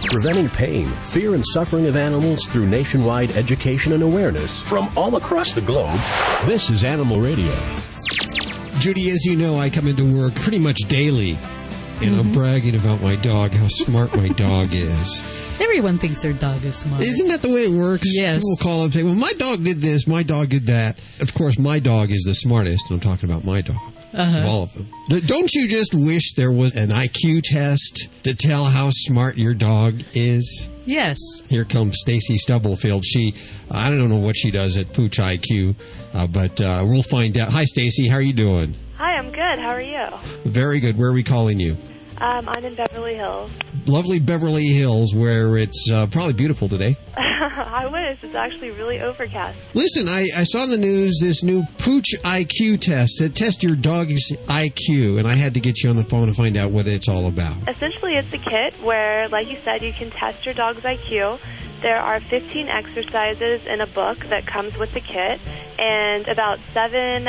preventing pain, fear, and suffering of animals through nationwide education and awareness from all across the globe. This is Animal Radio. Judy, as you know, I come into work pretty much daily, and I'm bragging about my dog, how smart my dog is. Everyone thinks their dog is smart. Isn't that the way it works? Yes. People call up and say, well, my dog did this, my dog did that. Of course, my dog is the smartest, and I'm talking about my dog. Of all of them. Don't you just wish there was an IQ test to tell how smart your dog is? Yes. Here comes Stacy Stubblefield. I don't know what she does at Pooch IQ, but we'll find out. Hi, Stacy. How are you doing? Hi, I'm good. How are you? Very good. Where are we calling you? I'm in Beverly Hills. Lovely Beverly Hills, where it's probably beautiful today. I wish. It's actually really overcast. Listen, I saw in the news this new Pooch IQ test that tests your dog's IQ, and I had to get you on the phone to find out what it's all about. Essentially, it's a kit where, like you said, you can test your dog's IQ. There are 15 exercises in a book that comes with the kit, and about 7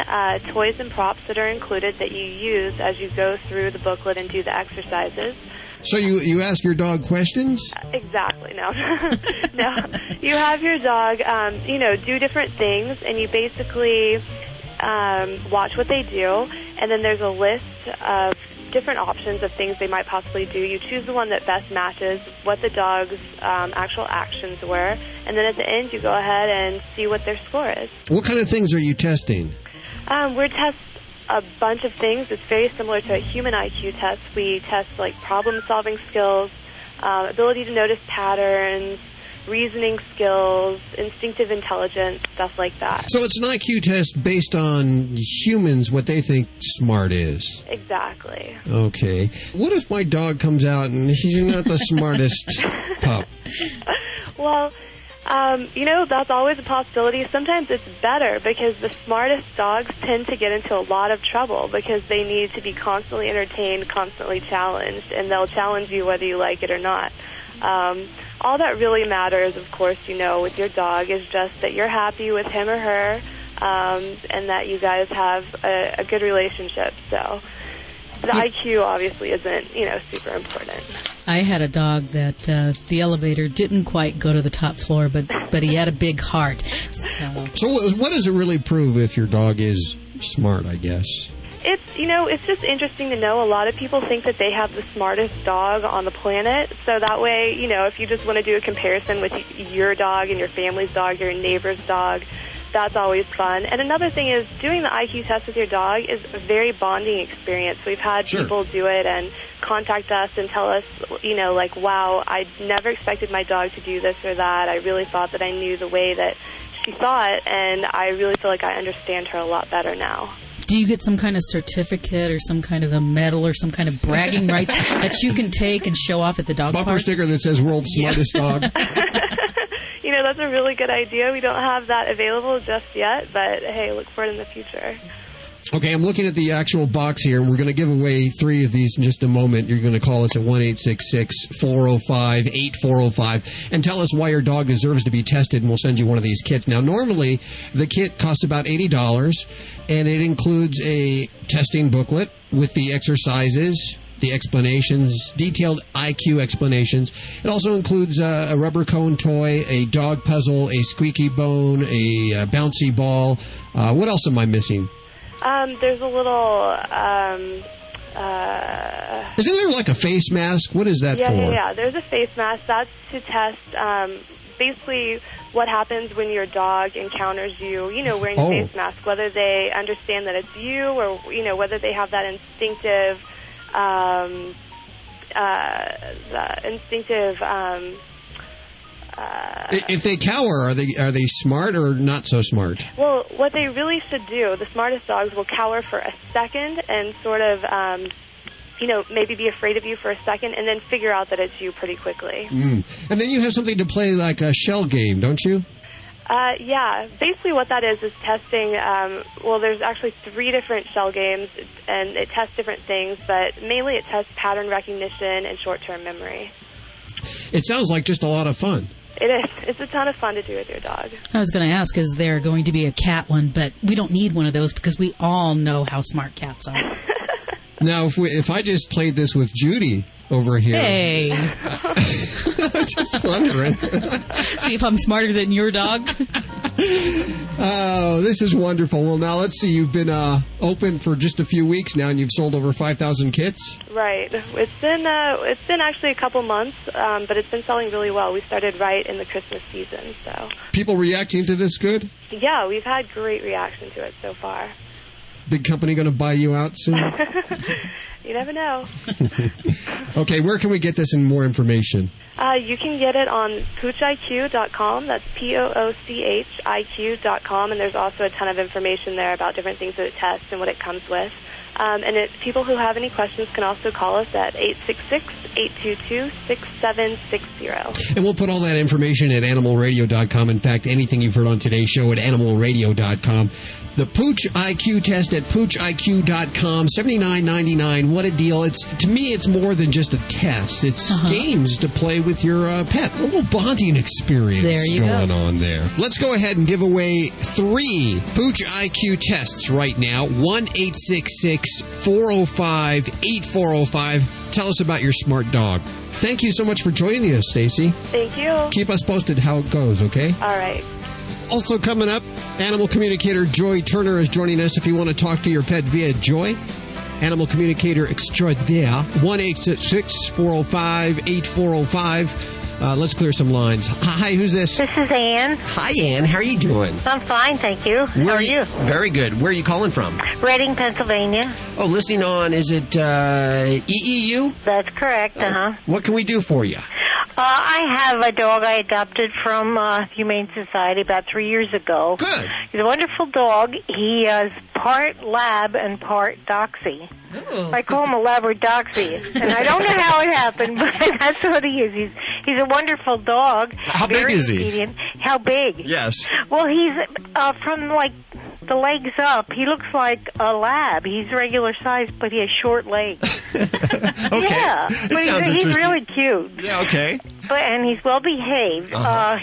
toys and props that are included that you use as you go through the booklet and do the exercises. So you ask your dog questions? Exactly. No. No. You have your dog, do different things, and you basically watch what they do, and then there's a list of different options of things they might possibly do. You choose the one that best matches what the dog's actual actions were, and then at the end you go ahead and see what their score is. What kind of things are you testing? We test a bunch of things. It's very similar to a human IQ test. We test like problem-solving skills, ability to notice patterns, reasoning skills, instinctive intelligence, stuff like that. So it's an IQ test based on humans, what they think smart is. Exactly. Okay. What if my dog comes out and he's not the smartest pup? Well, that's always a possibility. Sometimes it's better because the smartest dogs tend to get into a lot of trouble because they need to be constantly entertained, constantly challenged, and they'll challenge you whether you like it or not. All that really matters, of course, with your dog is just that you're happy with him or her, and that you guys have a good relationship. So the IQ obviously isn't, super important. I had a dog that the elevator didn't quite go to the top floor, but he had a big heart. So what does it really prove if your dog is smart, I guess? It's just interesting to know. A lot of people think that they have the smartest dog on the planet. So that way, if you just want to do a comparison with your dog and your family's dog, your neighbor's dog, that's always fun. And another thing is doing the IQ test with your dog is a very bonding experience. We've had people do it and contact us and tell us, wow, I never expected my dog to do this or that. I really thought that I knew the way that she saw it, and I really feel like I understand her a lot better now. Do you get some kind of certificate or some kind of a medal or some kind of bragging rights that you can take and show off at the dog bumper park? Sticker that says world's smartest dog? That's a really good idea. We don't have that available just yet, but hey, look for it in the future. Okay, I'm looking at the actual box here, and we're going to give away 3 of these in just a moment. You're going to call us at 1-866-405-8405 and tell us why your dog deserves to be tested, and we'll send you one of these kits. Now, normally, the kit costs about $80, and it includes a testing booklet with the exercises, the explanations, detailed IQ explanations. It also includes a rubber cone toy, a dog puzzle, a squeaky bone, a bouncy ball. What else am I missing? There's a little... Isn't there like a face mask? What is that for? Yeah. There's a face mask. That's to test basically what happens when your dog encounters you, wearing a face mask, whether they understand that it's you or, whether they have that instinctive... if they cower, are they smart or not so smart? Well, what they really should do, the smartest dogs will cower for a second and sort of, maybe be afraid of you for a second and then figure out that it's you pretty quickly. And then you have something to play like a shell game, don't you? Yeah. Basically what that is testing, there's actually 3 different shell games, and it tests different things, but mainly it tests pattern recognition and short-term memory. It sounds like just a lot of fun. It is. It's a ton of fun to do with your dog. I was going to ask, is there going to be a cat one? But we don't need one of those because we all know how smart cats are. Now, if I just played this with Judy, over here. Hey, Just wondering. see if I'm smarter than your dog. Oh, this is wonderful. Well, now let's see. You've been open for just a few weeks now, and you've sold over 5,000 kits. Right. It's been actually a couple months, but it's been selling really well. We started right in the Christmas season, so. People reacting to this good? Yeah, we've had great reaction to it so far. Big company going to buy you out soon? You never know. Okay, where can we get this and more information? You can get it on poochiq.com. That's POOCHIQ.com, and there's also a ton of information there about different things that it tests and what it comes with. And people who have any questions can also call us at 866-822-6760. And we'll put all that information at animalradio.com. In fact, anything you've heard on today's show at animalradio.com. The Pooch IQ test at poochiq.com, $79.99. What a deal. To me, it's more than just a test. It's games to play with your pet. A little bonding experience going on there. Let's go ahead and give away 3 Pooch IQ tests right now. 1-866-405-8405. Tell us about your smart dog. Thank you so much for joining us, Stacy. Thank you. Keep us posted how it goes, okay? All right. Also coming up, animal communicator Joy Turner is joining us if you want to talk to your pet via Joy. Animal communicator extraordinaire, 1-866-405-8405. Let's clear some lines. Hi, who's this? This is Ann. Hi, Ann. How are you doing? I'm fine, thank you. How are you? Very good. Where are you calling from? Reading, Pennsylvania. Oh, listening on, is it EEU? That's correct, What can we do for you? I have a dog I adopted from Humane Society about 3 years ago. Good. He's a wonderful dog. He is part lab and part doxy. Ooh. I call him a Labradoxy, and I don't know how it happened, but that's what he is. He's a wonderful dog. How big is he? Obedient. How big? Yes. Well, he's from like the legs up. He looks like a lab. He's regular size, but he has short legs. Okay. Yeah, It but sounds he's interesting. really cute. Yeah, okay. And he's well behaved.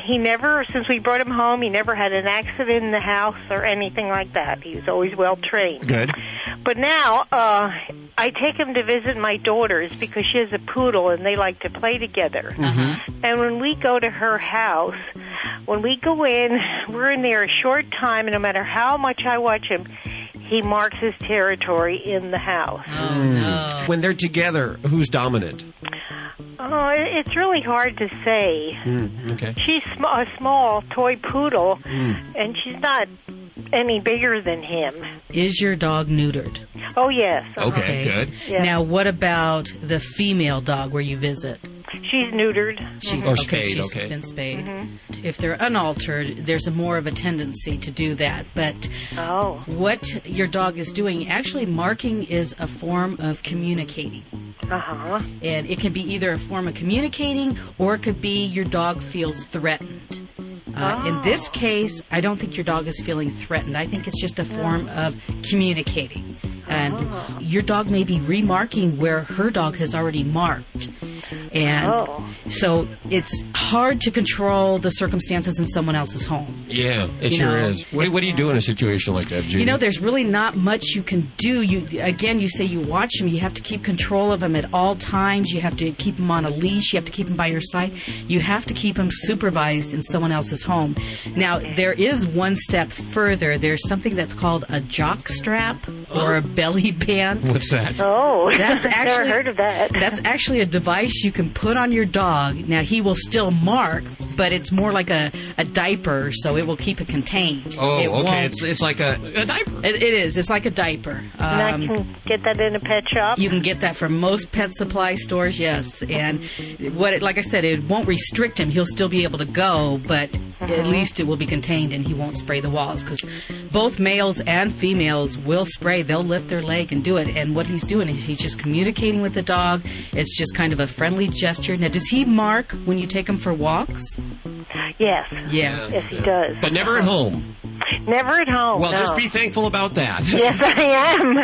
He never, since we brought him home, he never had an accident in the house or anything like that. He was always well trained. Good. But now I take him to visit my daughters because she has a poodle and they like to play together. And when we go to her house, when we go in, we're in there a short time, and no matter how much I watch him, he marks his territory in the house. Oh, no. When they're together, who's dominant? Oh, it's really hard to say. Okay. She's a small toy poodle, and she's not any bigger than him. Is your dog neutered? Oh, yes. Okay, good. Yeah. Now, what about the female dog where you visit? She's neutered. She's Or okay. spayed, She's okay. been spayed. If they're unaltered, there's more of a tendency to do that. But Oh. what your dog is doing, actually, marking is a form of communicating. Uh-huh. And it can be either a form of communicating or it could be your dog feels threatened. In this case, I don't think your dog is feeling threatened. I think it's just a form of communicating. And your dog may be remarking where her dog has already marked. And so it's hard to control the circumstances in someone else's home. Yeah, it You sure know, is. What do you do in a situation like that, Judy? You know, there's really not much you can do. You say you watch him. You have to keep control of him at all times. You have to keep him on a leash. You have to keep him by your side. You have to keep him supervised in someone else's home. Now, there is one step further. There's something that's called a jock strap or a belly band. What's that? Oh, That's never actually heard of that. That's actually a device you can put on your dog. Now he will still mark, but it's more like a diaper, so it will keep it contained. Oh, It okay. won't- It's like a diaper. It is. It's like a diaper. And I can get that in a pet shop? You can get that from most pet supply stores, yes. And like I said, it won't restrict him. He'll still be able to go, but at least it will be contained and he won't spray the walls. Because both males and females will spray. They'll lift their leg and do it. And what he's doing is he's just communicating with the dog. It's just kind of a friendly gesture. Now, does he mark when you take him for walks? Yes. Yeah. Yes, he does. But never at home. Never at home. Well, no. just be thankful about that. Yes, I am.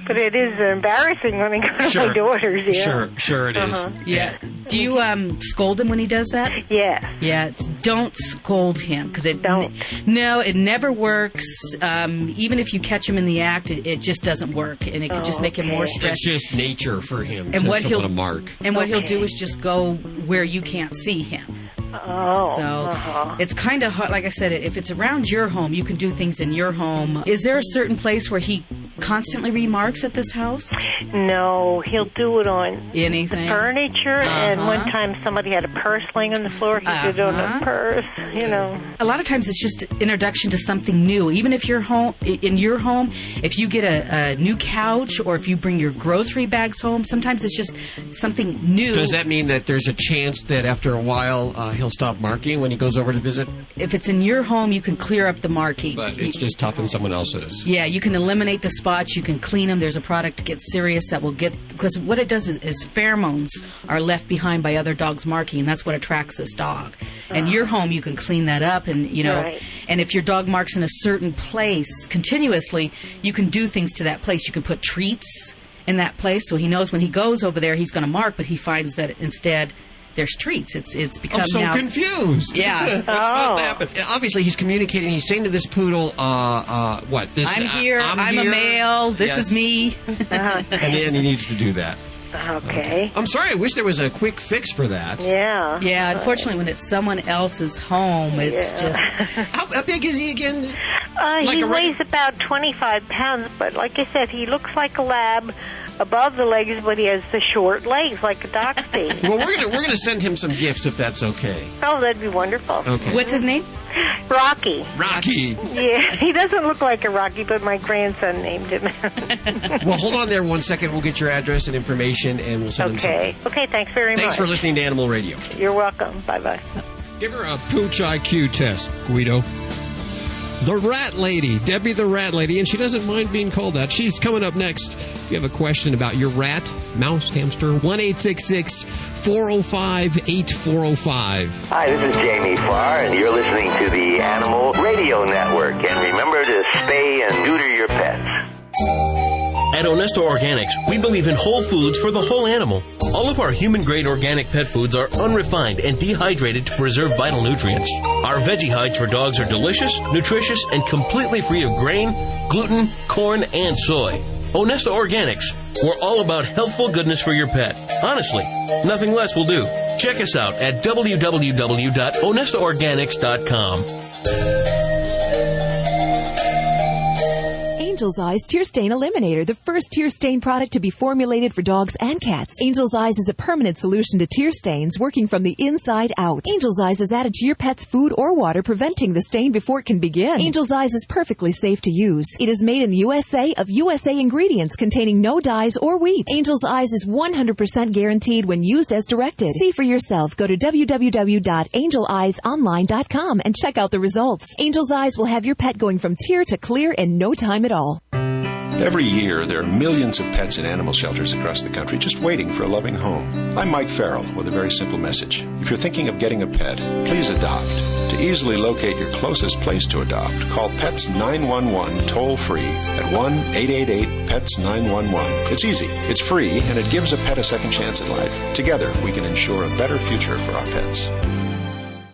But it is embarrassing when I go to my daughter's. Yeah. Sure it is. Yeah. Do you scold him when he does that? Yes. Yeah. Don't scold him because it Don't. No, it never works. Even if you catch him in the act, it just doesn't work, and it could just make him more stressed. It's just nature for him And to what he'll want to mark. And what he'll do is just go where you can't see him. Oh. So it's kind of hard. Like I said, if it's around your home, you can do things in your home. Is there a certain place where he constantly remarks at this house? No, he'll do it on Anything? furniture. And one time somebody had a purse laying on the floor. He did it on a purse, you know. A lot of times it's just introduction to something new. Even if you're home, in your home, if you get a new couch or if you bring your grocery bags home, sometimes it's just something new. Does that mean that there's a chance that after a while he'll stop marking when he goes over to visit? If it's in your home, you can clear up the marking. But it's just tough in someone else's. Yeah, you can eliminate the spots. You can clean them. There's a product to get serious that will get... Because what it does is pheromones are left behind by other dogs marking, and that's what attracts this dog. And your home, you can clean that up, and, you know... Right. And if your dog marks in a certain place continuously, you can do things to that place. You can put treats in that place, so he knows when he goes over there, he's going to mark, but he finds that instead... There's treats. It's become I'm so now confused. Yeah. What's about to happen? Obviously, he's communicating. He's saying to this poodle, what? This, I'm here. I'm here. a male. This is me. And then he needs to do that. Okay. I'm sorry. I wish there was a quick fix for that. Yeah. Yeah, unfortunately, when it's someone else's home, it's just... How big is he again? He weighs about 25 pounds, but like I said, he looks like a lab above the legs, but he has the short legs like a dachshund. Well, we're gonna send him some gifts if that's okay. Oh, that'd be wonderful. Okay. What's his name? Rocky. Rocky. Yeah, he doesn't look like a Rocky, but my grandson named him. Well, hold on there 1 second. We'll get your address and information, and we'll send him something. Okay, thanks very much. Thanks for listening to Animal Radio. You're welcome. Bye-bye. Give her a Pooch IQ test, Guido. The Rat Lady, Debbie the Rat Lady, and she doesn't mind being called that. She's coming up next. If you have a question about your rat, mouse, hamster, 1-866-405-8405. Hi, this is Jamie Farr, and you're listening to the Animal Radio Network. And remember to spay and neuter your pets. At Onesto Organics, we believe in whole foods for the whole animal. All of our human-grade organic pet foods are unrefined and dehydrated to preserve vital nutrients. Our veggie hides for dogs are delicious, nutritious, and completely free of grain, gluten, corn, and soy. Onesto Organics. We're all about healthful goodness for your pet. Honestly, nothing less will do. Check us out at www.onestoorganics.com. Angel's Eyes Tear Stain Eliminator, the first tear stain product to be formulated for dogs and cats. Angel's Eyes is a permanent solution to tear stains, working from the inside out. Angel's Eyes is added to your pet's food or water, preventing the stain before it can begin. Angel's Eyes is perfectly safe to use. It is made in the USA of USA ingredients containing no dyes or wheat. Angel's Eyes is 100% guaranteed when used as directed. See for yourself. Go to www.angeleyesonline.com and check out the results. Angel's Eyes will have your pet going from tear to clear in no time at all. Every year, there are millions of pets in animal shelters across the country just waiting for a loving home. I'm Mike Farrell with a very simple message. If you're thinking of getting a pet, please adopt. To easily locate your closest place to adopt, call Pets 911 toll-free at 1-888-PETS-911. It's easy, it's free, and it gives a pet a second chance at life. Together, we can ensure a better future for our pets.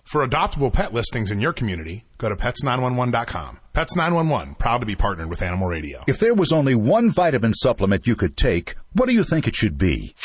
For adoptable pet listings in your community, go to pets911.com. Pets 911, proud to be partnered with Animal Radio. If there was only one vitamin supplement you could take, what do you think it should be?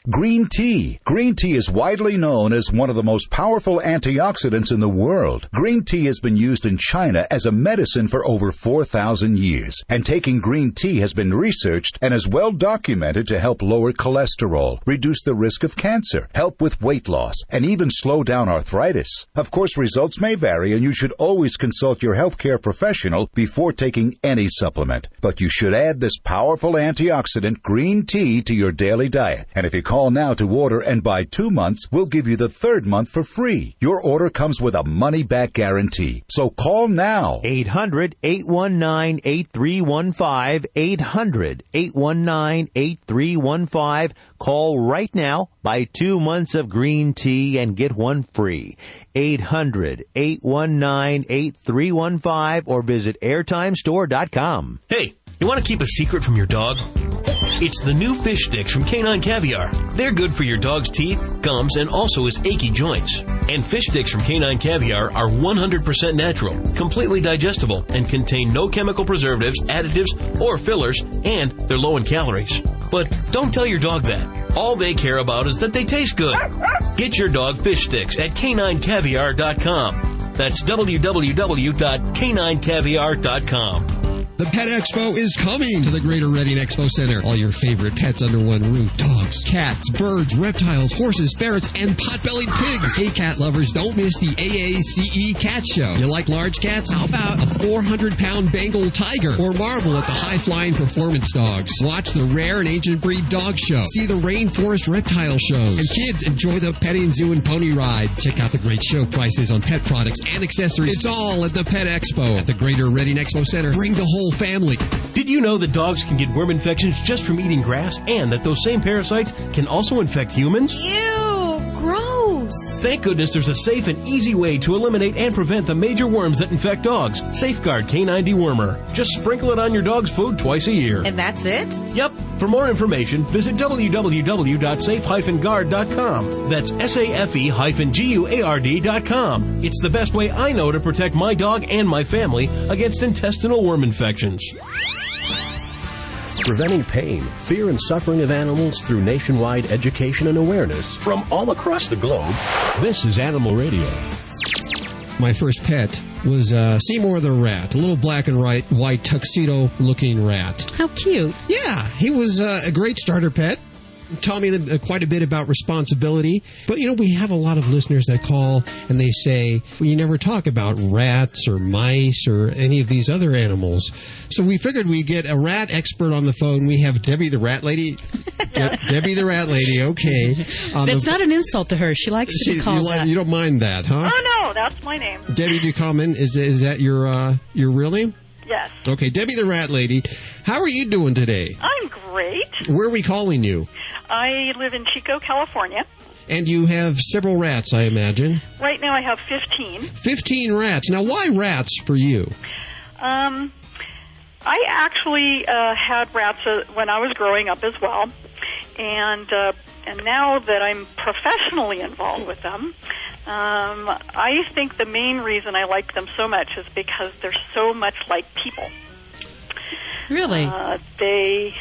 Green tea. Green tea is widely known as one of the most powerful antioxidants in the world. Green tea has been used in China as a medicine for over 4,000 years. And taking green tea has been researched and is well documented to help lower cholesterol, reduce the risk of cancer, help with weight loss, and even slow down arthritis. Of course, results may vary, and you should always consult your healthcare professional before taking any supplement. But you should add this powerful antioxidant, green tea, to your daily diet. And if you call Call now to order, and by 2 months, we'll give you the third month for free. Your order comes with a money-back guarantee. So call now. 800-819-8315. 800-819-8315. Call right now. Buy 2 months of green tea and get one free. 800-819-8315 or visit airtimestore.com. Hey, you want to keep a secret from your dog? It's the new fish sticks from Canine Caviar. They're good for your dog's teeth, gums, and also his achy joints. And fish sticks from Canine Caviar are 100% natural, completely digestible, and contain no chemical preservatives, additives, or fillers, and they're low in calories. But don't tell your dog that. All they care about is that they taste good. Get your dog fish sticks at caninecaviar.com. That's www.caninecaviar.com. The Pet Expo is coming to the Greater Reading Expo Center. All your favorite pets under one roof. Dogs, cats, birds, reptiles, horses, ferrets, and pot-bellied pigs. Hey, cat lovers, don't miss the AACE Cat Show. You like large cats? How about a 400-pound Bengal tiger? Or marvel at the high-flying performance dogs. Watch the Rare and Ancient Breed Dog Show. See the Rainforest Reptile Shows. And kids, enjoy the petting zoo and pony rides. Check out the great show prices on pet products and accessories. It's all at the Pet Expo at the Greater Reading Expo Center. Bring the whole family. Did you know that dogs can get worm infections just from eating grass, and that those same parasites can also infect humans? Ew, gross. Thank goodness there's a safe and easy way to eliminate and prevent the major worms that infect dogs. Safeguard Canine Dewormer. Just sprinkle it on your dog's food twice a year. And that's it? Yep. For more information, visit www.safe-guard.com. That's SAFE-GUARD.com. It's the best way I know to protect my dog and my family against intestinal worm infections. Preventing pain, fear, and suffering of animals through nationwide education and awareness from all across the globe. This is Animal Radio. My first pet was Seymour the rat, a little black and white tuxedo-looking rat. How cute. Yeah, he was a great starter pet. Taught me quite a bit about responsibility. But, you know, we have a lot of listeners that call and they say, well, you never talk about rats or mice or any of these other animals. So we figured we'd get a rat expert on the phone. We have Debbie the Rat Lady. Debbie the Rat Lady, okay. That's not an insult to her. She likes to be called that. You don't mind that, huh? Oh, no, that's my name. Debbie Ducomin, is that your real name? Yes. Okay, Debbie the Rat Lady. How are you doing today? I'm great. Where are we calling you? I live in Chico, California. And you have several rats, I imagine. Right now I have 15. 15 rats. Now, why rats for you? I actually had rats when I was growing up as well. And now that I'm professionally involved with them, I think the main reason I like them so much is because they're so much like people. Really? They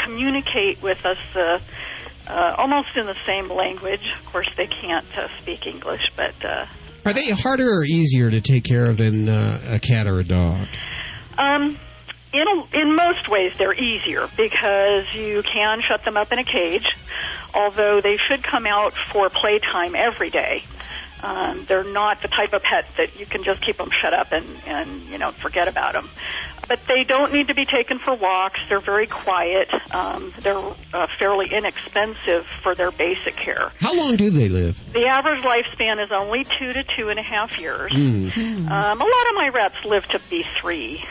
communicate with us almost in the same language. Of course, they can't speak English, but... Are they harder or easier to take care of than a cat or a dog? In most ways, they're easier because you can shut them up in a cage, although they should come out for playtime every day. They're not the type of pet that you can just keep them shut up and forget about them. But they don't need to be taken for walks. They're very quiet. They're fairly inexpensive for their basic care. How long do they live? The average lifespan is only 2 to 2.5 years. Mm. A lot of my rats live to be 3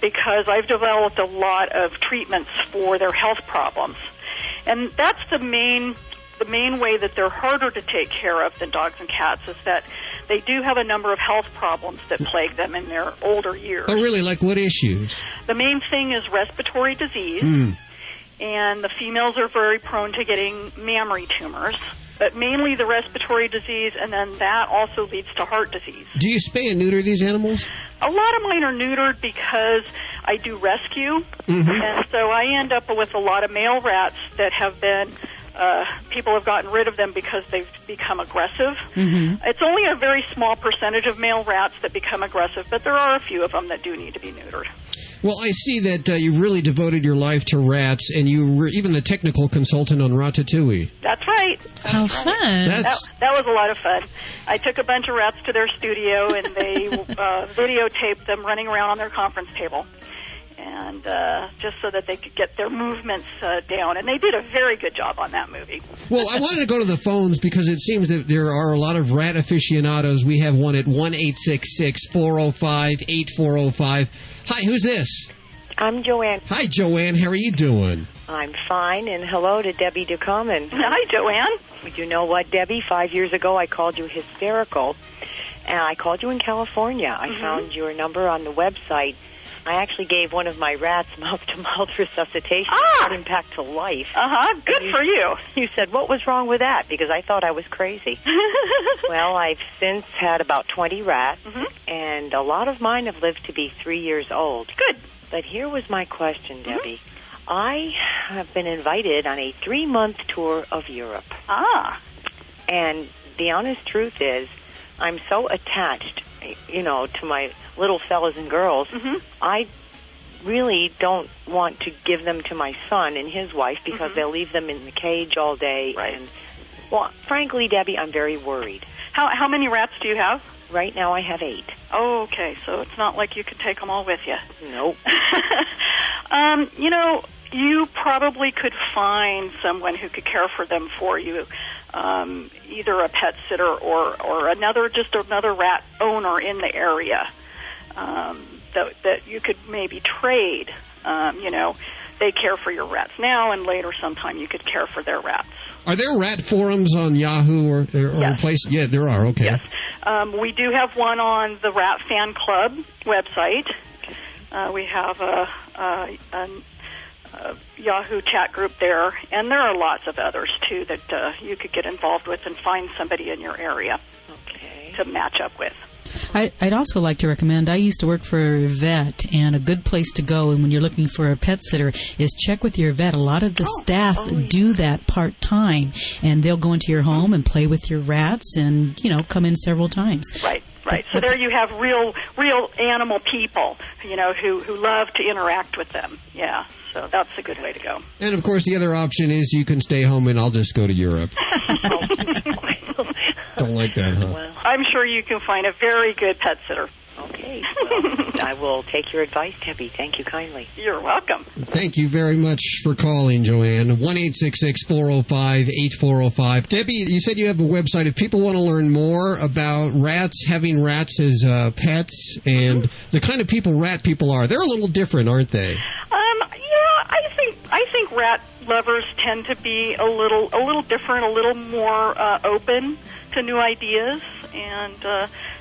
because I've developed a lot of treatments for their health problems. And that's the main way that they're harder to take care of than dogs and cats is that they do have a number of health problems that plague them in their older years. Oh, really? Like what issues? The main thing is respiratory disease, and the females are very prone to getting mammary tumors, but mainly the respiratory disease, and then that also leads to heart disease. Do you spay and neuter these animals? A lot of mine are neutered because I do rescue, and so I end up with a lot of male rats that have been... people have gotten rid of them because they've become aggressive. It's only a very small percentage of male rats that become aggressive, but there are a few of them that do need to be neutered. Well, I see that you've really devoted your life to rats, and you were even the technical consultant on Ratatouille. That's right. How fun. That was a lot of fun. I took a bunch of rats to their studio, and they videotaped them running around on their conference table. and just so that they could get their movements down. And they did a very good job on that movie. Well, I wanted to go to the phones because it seems that there are a lot of rat aficionados. We have one at 1-866-405-8405. Hi, who's this? I'm Joanne. Hi, Joanne. How are you doing? I'm fine, and hello to Debbie Ducommun. Hi, Joanne. You know what, Debbie? 5 years ago, I called you hysterical, and I called you in California. I found your number on the website. I actually gave one of my rats mouth-to-mouth resuscitation, brought him back to life. Good for you. You said, what was wrong with that? Because I thought I was crazy. Well, I've since had about 20 rats, and a lot of mine have lived to be 3 years old. Good. But here was my question, Debbie. I have been invited on a 3-month tour of Europe. And the honest truth is, I'm so attached, to my little fellas and girls. I really don't want to give them to my son and his wife because they'll leave them in the cage all day. Right. And, well, frankly, Debbie, I'm very worried. How many rats do you have? Right now I have 8. Oh, okay. So it's not like you can take them all with you. Nope. You probably could find someone who could care for them for you, either a pet sitter or another rat owner in the area that you could maybe trade. They care for your rats now, and later sometime you could care for their rats. Are there rat forums on Yahoo or Yes. place? Yeah, there are. Okay. Yes. We do have one on the Rat Fan Club website. We have a Yahoo chat group there, and there are lots of others, too, that you could get involved with and find somebody in your area to match up with. I'd also like to recommend, I used to work for a vet, and a good place to go, and when you're looking for a pet sitter, is check with your vet. A lot of the staff do that part-time, and they'll go into your home and play with your rats and, come in several times. Right. So there you have real animal people, who love to interact with them. Yeah, so that's a good way to go. And, of course, the other option is you can stay home and I'll just go to Europe. Don't like that, huh? Well, I'm sure you can find a very good pet sitter. Okay. Well, I will take your advice, Debbie. Thank you kindly. You're welcome. Thank you very much for calling, Joanne. 1-866-405-8405. Debbie, you said you have a website. If people want to learn more about rats, having rats as pets, and the kind of people rat people are, they're a little different, aren't they? I think rat lovers tend to be a little different, a little more open to new ideas, and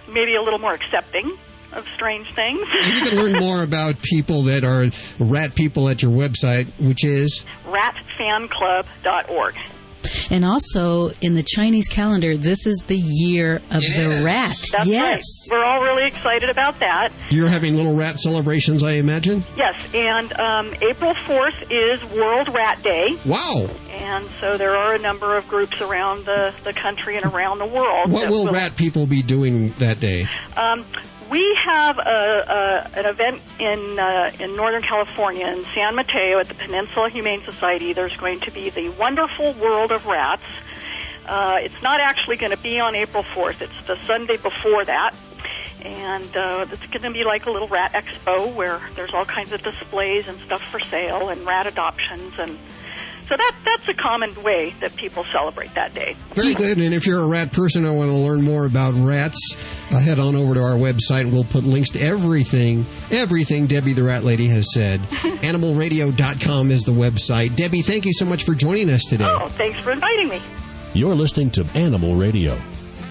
maybe a little more accepting of strange things. And you can learn more about people that are rat people at your website, which is ratfanclub.org. And also, in the Chinese calendar, this is the year of the rat. That's yes. Right. We're all really excited about that. You're having little rat celebrations, I imagine? Yes, and April 4th is World Rat Day. Wow. And so there are a number of groups around the country and around the world. What will rat people be doing that day? We have an event in Northern California, in San Mateo, at the Peninsula Humane Society. There's going to be the Wonderful World of Rats. It's not actually going to be on April 4th. It's the Sunday before that. And it's going to be like a little rat expo where there's all kinds of displays and stuff for sale and rat adoptions. And so that's a common way that people celebrate that day. Very good. And if you're a rat person and want to learn more about rats, head on over to our website and we'll put links to everything Debbie the Rat Lady has said. Animalradio.com is the website. Debbie, thank you so much for joining us today. Oh, thanks for inviting me. You're listening to Animal Radio.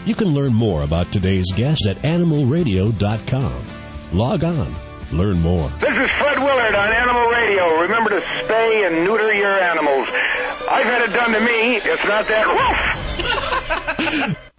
You can learn more about today's guest at animalradio.com. Log on. Learn more. This is Fred Willard on Animal Radio. Remember to spay and neuter your animals. I've had it done to me. It's not that rough.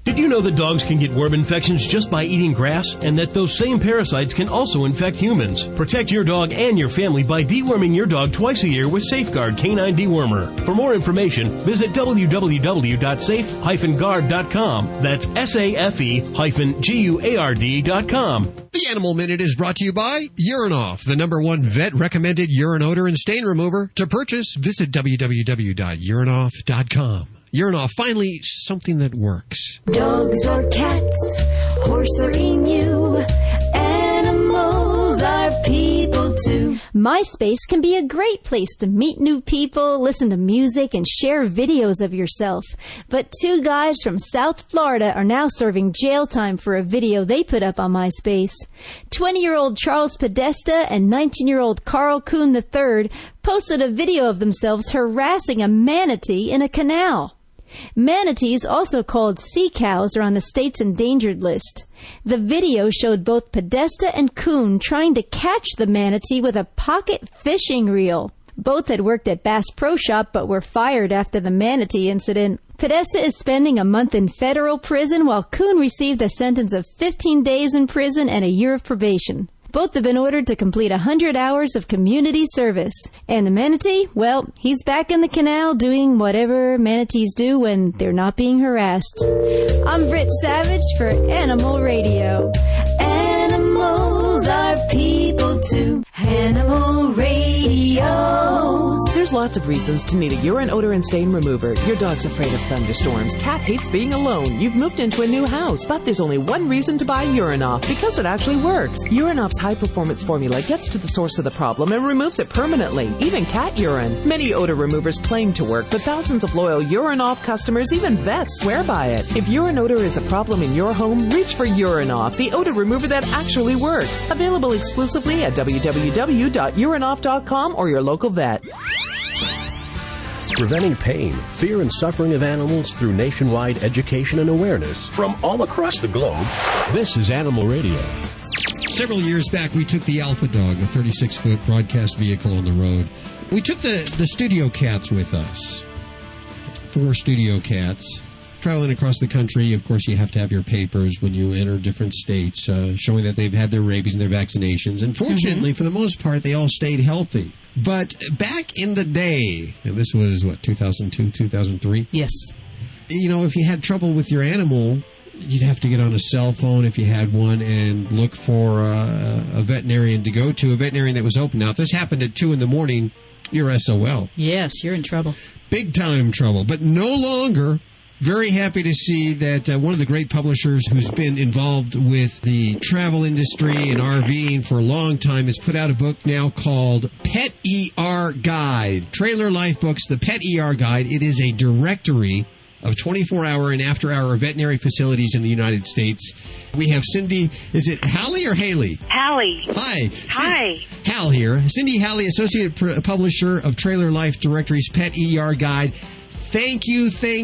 Did you know that dogs can get worm infections just by eating grass, and that those same parasites can also infect humans? Protect your dog and your family by deworming your dog twice a year with Safeguard Canine Dewormer. For more information, visit www.safe-guard.com. That's SAFE-GUARD.com. The Animal Minute is brought to you by Urinoff, the #1 vet-recommended urine odor and stain remover. To purchase, visit www.urinoff.com. Urinoff, finally something that works. Dogs or cats, horse or emu, animals are people too. MySpace can be a great place to meet new people, listen to music, and share videos of yourself. But 2 guys from South Florida are now serving jail time for a video they put up on MySpace. 20-year-old Charles Podesta and 19-year-old Carl Kuhn III posted a video of themselves harassing a manatee in a canal. Manatees, also called sea cows, are on the state's endangered list. The video showed both Podesta and Kuhn trying to catch the manatee with a pocket fishing reel. Both had worked at Bass Pro Shop but were fired after the manatee incident. Podesta is spending a month in federal prison while Kuhn received a sentence of 15 days in prison and a year of probation. Both have been ordered to complete 100 hours of community service. And the manatee, well, he's back in the canal doing whatever manatees do when they're not being harassed. I'm Britt Savage for Animal Radio. Animals are people too. Animal Radio. There's lots of reasons to need a urine, odor, and stain remover. Your dog's afraid of thunderstorms. Cat hates being alone. You've moved into a new house. But there's only one reason to buy Urinoff, because it actually works. Urinoff's high-performance formula gets to the source of the problem and removes it permanently, even cat urine. Many odor removers claim to work, but thousands of loyal Urinoff customers, even vets, swear by it. If urine odor is a problem in your home, reach for Urinoff, the odor remover that actually works. Available exclusively at www.urinoff.com or your local vet. Preventing pain, fear, and suffering of animals through nationwide education and awareness from all across the globe. This is Animal Radio. Several years back, we took the Alpha Dog, a 36-foot broadcast vehicle, on the road. We took the studio cats with us. 4 studio cats. Traveling across the country, of course, you have to have your papers when you enter different states, showing that they've had their rabies and their vaccinations. And fortunately, for the most part, they all stayed healthy. But back in the day, and this was, 2002, 2003? Yes. You know, if you had trouble with your animal, you'd have to get on a cell phone if you had one and look for a veterinarian to go to, a veterinarian that was open. Now, if this happened at 2 in the morning, you're SOL. Yes, you're in trouble. Big time trouble. But no longer. Very happy to see that one of the great publishers who's been involved with the travel industry and RVing for a long time has put out a book now called Pet ER Guide. Trailer Life Books, the Pet ER Guide. It is a directory of 24-hour and after-hour veterinary facilities in the United States. We have Cindy, is it Hallie or Haley? Hallie. Hi. Hi. Hal here. Cindy Hallie, Associate Publisher of Trailer Life Directory's Pet ER Guide. Thank you. Well,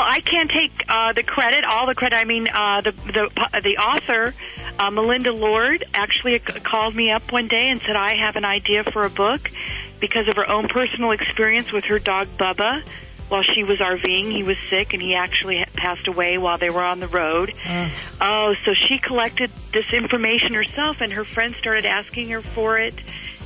I can't take the credit, all the credit. I mean, the author, Melinda Lord, actually called me up one day and said, I have an idea for a book because of her own personal experience with her dog, Bubba. While she was RVing, he was sick, and he actually passed away while they were on the road. So she collected this information herself, and her friends started asking her for it.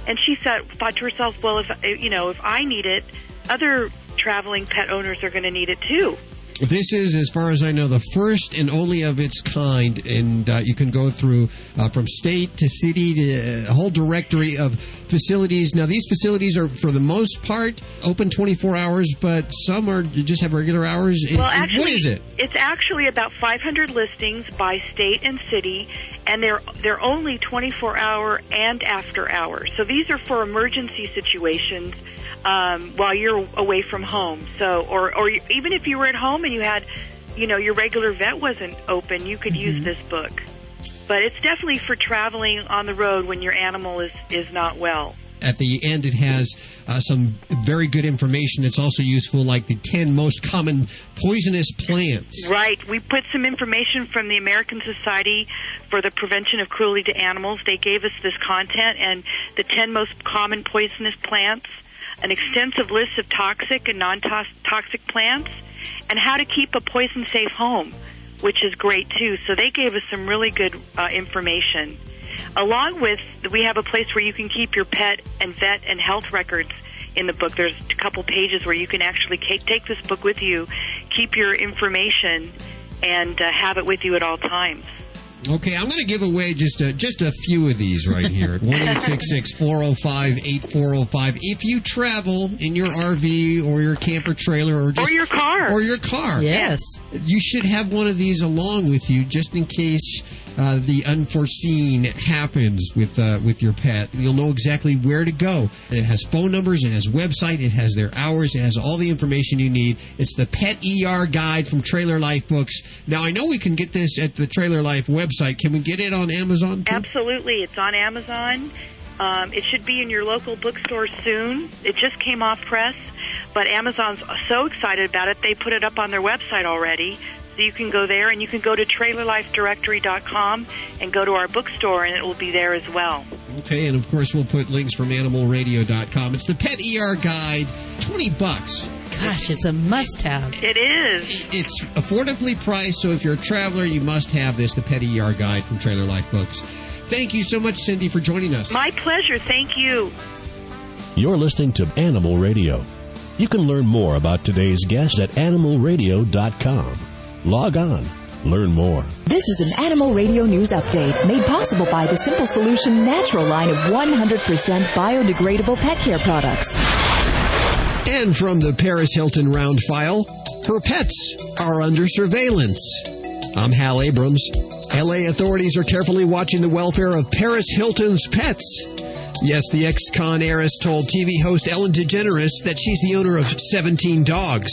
And she thought to herself, well, if I need it, other traveling pet owners are going to need it too. This is, as far as I know, the first and only of its kind, and you can go through from state to city to a whole directory of facilities. Now, these facilities are, for the most part, open 24 hours, but some are just have regular hours. Well, actually, what is it? It's actually about 500 listings by state and city, and they're only 24-hour and after hours. So these are for emergency situations. While you're away from home. So, or even if you were at home and you had, your regular vet wasn't open, you could use this book. But it's definitely for traveling on the road when your animal is not well. At the end, it has some very good information that's also useful, like the 10 most common poisonous plants. Right. We put some information from the American Society for the Prevention of Cruelty to Animals. They gave us this content and the 10 most common poisonous plants, an extensive list of toxic and non-toxic plants, and how to keep a poison-safe home, which is great, too. So they gave us some really good information. Along with, we have a place where you can keep your pet and vet and health records in the book. There's a couple pages where you can actually take this book with you, keep your information, and have it with you at all times. Okay, I'm going to give away just a few of these right here at 1-866-405-8405. If you travel in your RV or your camper trailer or your car. Yes. You should have one of these along with you just in case the unforeseen happens with your pet, you'll know exactly where to go. It has phone numbers, it has website, it has their hours, it has all the information you need. It's the Pet ER Guide from Trailer Life Books. Now, I know we can get this at the Trailer Life website. Can we get it on Amazon too? Absolutely. It's on Amazon. It should be in your local bookstore soon. It just came off press, but Amazon's so excited about it, they put it up on their website already. So you can go there, and you can go to trailerlifedirectory.com and go to our bookstore, and it will be there as well. Okay, and of course we'll put links from animalradio.com. It's the Pet ER Guide, $20. Gosh, it's a must-have. It is. It's affordably priced, so if you're a traveler, you must have this, the Pet ER Guide from Trailer Life Books. Thank you so much, Cindy, for joining us. My pleasure. Thank you. You're listening to Animal Radio. You can learn more about today's guest at animalradio.com. Log on. Learn more. This is an Animal Radio News Update made possible by the Simple Solution Natural line of 100% biodegradable pet care products. And from the Paris Hilton round file, her pets are under surveillance. I'm Hal Abrams. LA authorities are carefully watching the welfare of Paris Hilton's pets. Yes, the ex-con heiress told TV host Ellen DeGeneres that she's the owner of 17 dogs.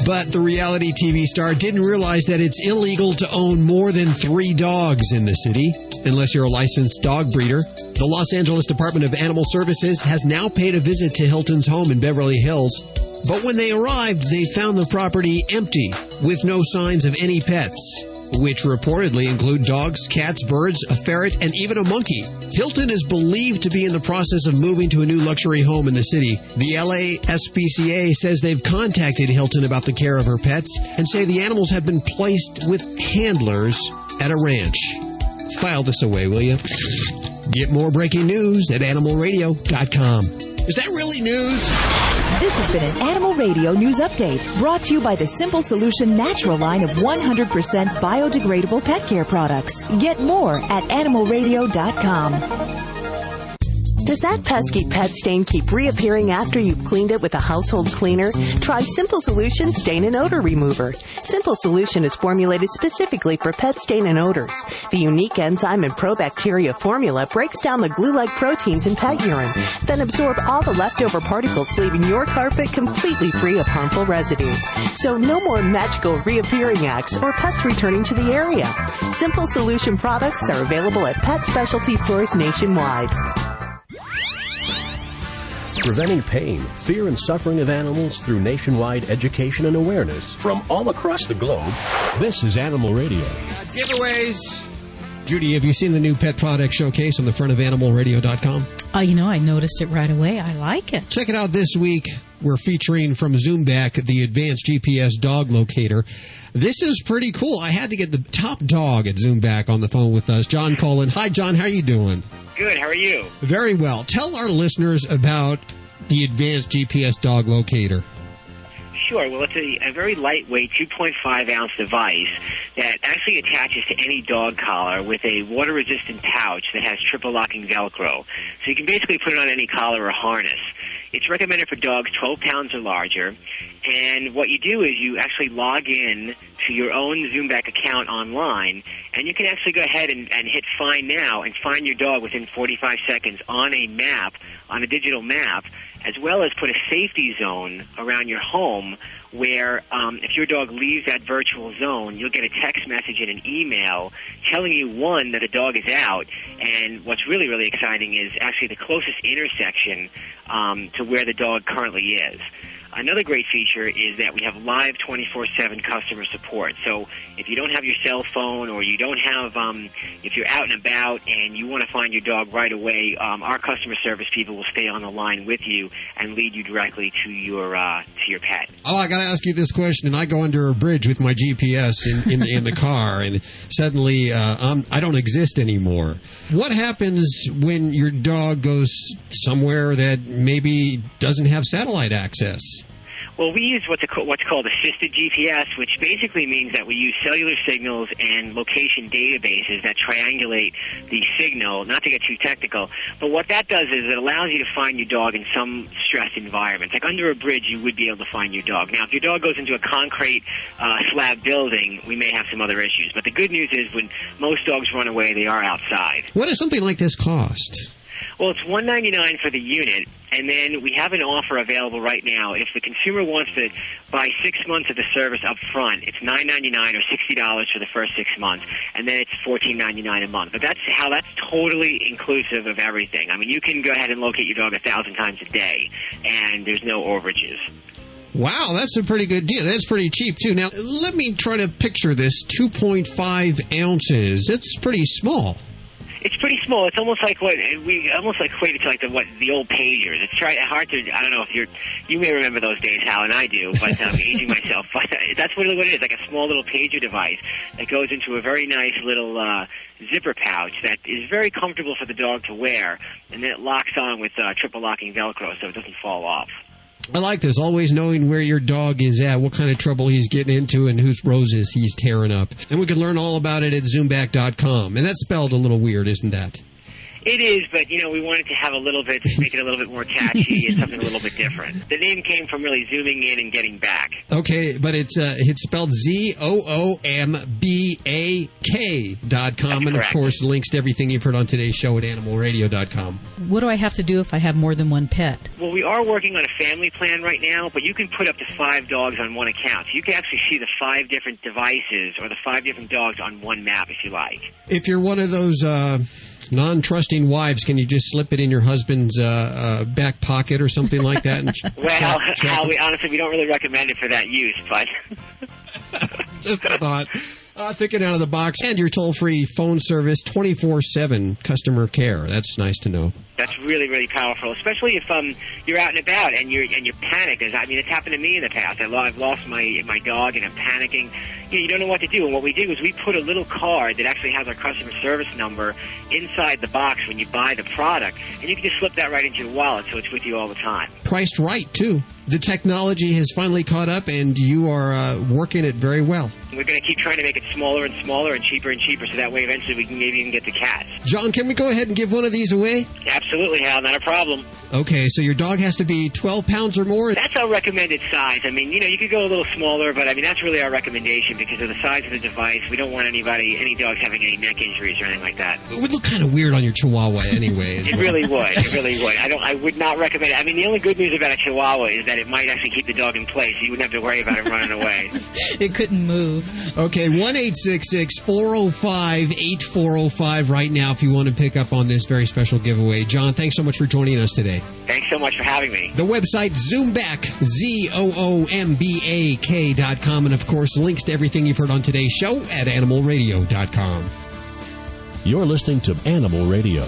But the reality TV star didn't realize that it's illegal to own more than 3 dogs in the city, unless you're a licensed dog breeder. The Los Angeles Department of Animal Services has now paid a visit to Hilton's home in Beverly Hills. But when they arrived, they found the property empty, with no signs of any pets, which reportedly include dogs, cats, birds, a ferret, and even a monkey. Hilton is believed to be in the process of moving to a new luxury home in the city. The LA SPCA says they've contacted Hilton about the care of her pets and say the animals have been placed with handlers at a ranch. File this away, will you? Get more breaking news at animalradio.com. Is that really news? This has been an Animal Radio News Update brought to you by the Simple Solution Natural line of 100% biodegradable pet care products. Get more at animalradio.com. Does that pesky pet stain keep reappearing after you've cleaned it with a household cleaner? Try Simple Solution Stain and Odor Remover. Simple Solution is formulated specifically for pet stain and odors. The unique enzyme and probacteria formula breaks down the glue-like proteins in pet urine, then absorb all the leftover particles, leaving your carpet completely free of harmful residue. So no more magical reappearing acts or pets returning to the area. Simple Solution products are available at pet specialty stores nationwide. Preventing pain, fear, and suffering of animals through nationwide education and awareness from all across the globe. This is Animal Radio. Giveaways. Judy, have you seen the new pet product showcase on the front of animalradio.com? I noticed it right away. I like it. Check it out this week. We're featuring from Zoomback the advanced GPS dog locator. This is pretty cool. I had to get the top dog at Zoomback on the phone with us, John Cullen. Hi, John. How are you doing? Good. How are you? Very well. Tell our listeners about the advanced GPS dog locator. Sure. Well, it's a very lightweight 2.5-ounce device that actually attaches to any dog collar with a water-resistant pouch that has triple locking Velcro. So you can basically put it on any collar or harness. It's recommended for dogs 12 pounds or larger. And what you do is you actually log in to your own Zoomback account online, and you can actually go ahead and hit Find Now and find your dog within 45 seconds on a map, on a digital map, as well as put a safety zone around your home where if your dog leaves that virtual zone, you'll get a text message and an email telling you, one, that a dog is out, and what's really, really exciting is actually the closest intersection to where the dog currently is. Another great feature is that we have live 24/7 customer support. So if you don't have your cell phone or you don't have, if you're out and about and you want to find your dog right away, our customer service people will stay on the line with you and lead you directly to your pet. Oh, I got to ask you this question. And I go under a bridge with my GPS in the car, and suddenly I don't exist anymore. What happens when your dog goes somewhere that maybe doesn't have satellite access? Well, we use what's called assisted GPS, which basically means that we use cellular signals and location databases that triangulate the signal, not to get too technical, but what that does is it allows you to find your dog in some stressed environments. Like under a bridge, you would be able to find your dog. Now, if your dog goes into a concrete slab building, we may have some other issues. But the good news is when most dogs run away, they are outside. What does something like this cost? Well, it's $199 for the unit, and then we have an offer available right now. If the consumer wants to buy 6 months of the service up front, it's $9.99 or $60 for the first 6 months, and then it's $14.99 a month. But that's totally inclusive of everything. I mean, you can go ahead and locate your dog 1,000 times a day, and there's no overages. Wow, that's a pretty good deal. That's pretty cheap, too. Now, let me try to picture this. 2.5 ounces. It's pretty small. It's pretty small. It's almost like what we almost like equate it to like the old pagers. It's hard to, I don't know if you may remember those days, Hal, and I do, but I'm aging myself. But that's really what it is, like a small little pager device that goes into a very nice little zipper pouch that is very comfortable for the dog to wear, and then it locks on with triple locking Velcro so it doesn't fall off. I like this, always knowing where your dog is at, what kind of trouble he's getting into, and whose roses he's tearing up. And we can learn all about it at zoomback.com. And that's spelled a little weird, isn't that? It is, but, we wanted to have make it a little bit more catchy and something a little bit different. The name came from really zooming in and getting back. Okay, but it's spelled ZOOMBAK.com. And, of course, links to everything you've heard on today's show at animalradio.com. What do I have to do if I have more than one pet? Well, we are working on a family plan right now, but you can put up to 5 dogs on one account. So you can actually see the 5 different devices or the 5 different dogs on one map if you like. If you're one of those non-trusting wives, can you just slip it in your husband's back pocket or something like that? And Hal, honestly, we don't really recommend it for that use, but... Just a thought. Thinking out of the box. And your toll-free phone service, 24/7 customer care. That's nice to know. That's really, really powerful, especially if you're out and about and you're panicked. I mean, it's happened to me in the past. I've lost my dog and I'm panicking. You don't know what to do. And what we do is we put a little card that actually has our customer service number inside the box when you buy the product, and you can just slip that right into your wallet so it's with you all the time. Priced right, too. The technology has finally caught up, and you are working it very well. We're going to keep trying to make it smaller and smaller and cheaper, so that way eventually we can maybe even get the cats. John, can we go ahead and give one of these away? Absolutely, Hal. Not a problem. Okay, so your dog has to be 12 pounds or more? That's our recommended size. I mean, you could go a little smaller, but I mean, that's really our recommendation because of the size of the device. We don't want any dogs having any neck injuries or anything like that. It would look kind of weird on your Chihuahua anyway. It really would. It really would. I would not recommend it. I mean, the only good news about a Chihuahua is that it might actually keep the dog in place. So you wouldn't have to worry about it running away. It couldn't move. Okay, 1-866-405-8405 right now if you want to pick up on this very special giveaway. John, thanks so much for joining us today. Thanks so much for having me. The website, Zoomback, ZOOMBAK.com, and, of course, links to everything you've heard on today's show at animalradio.com. You're listening to Animal Radio.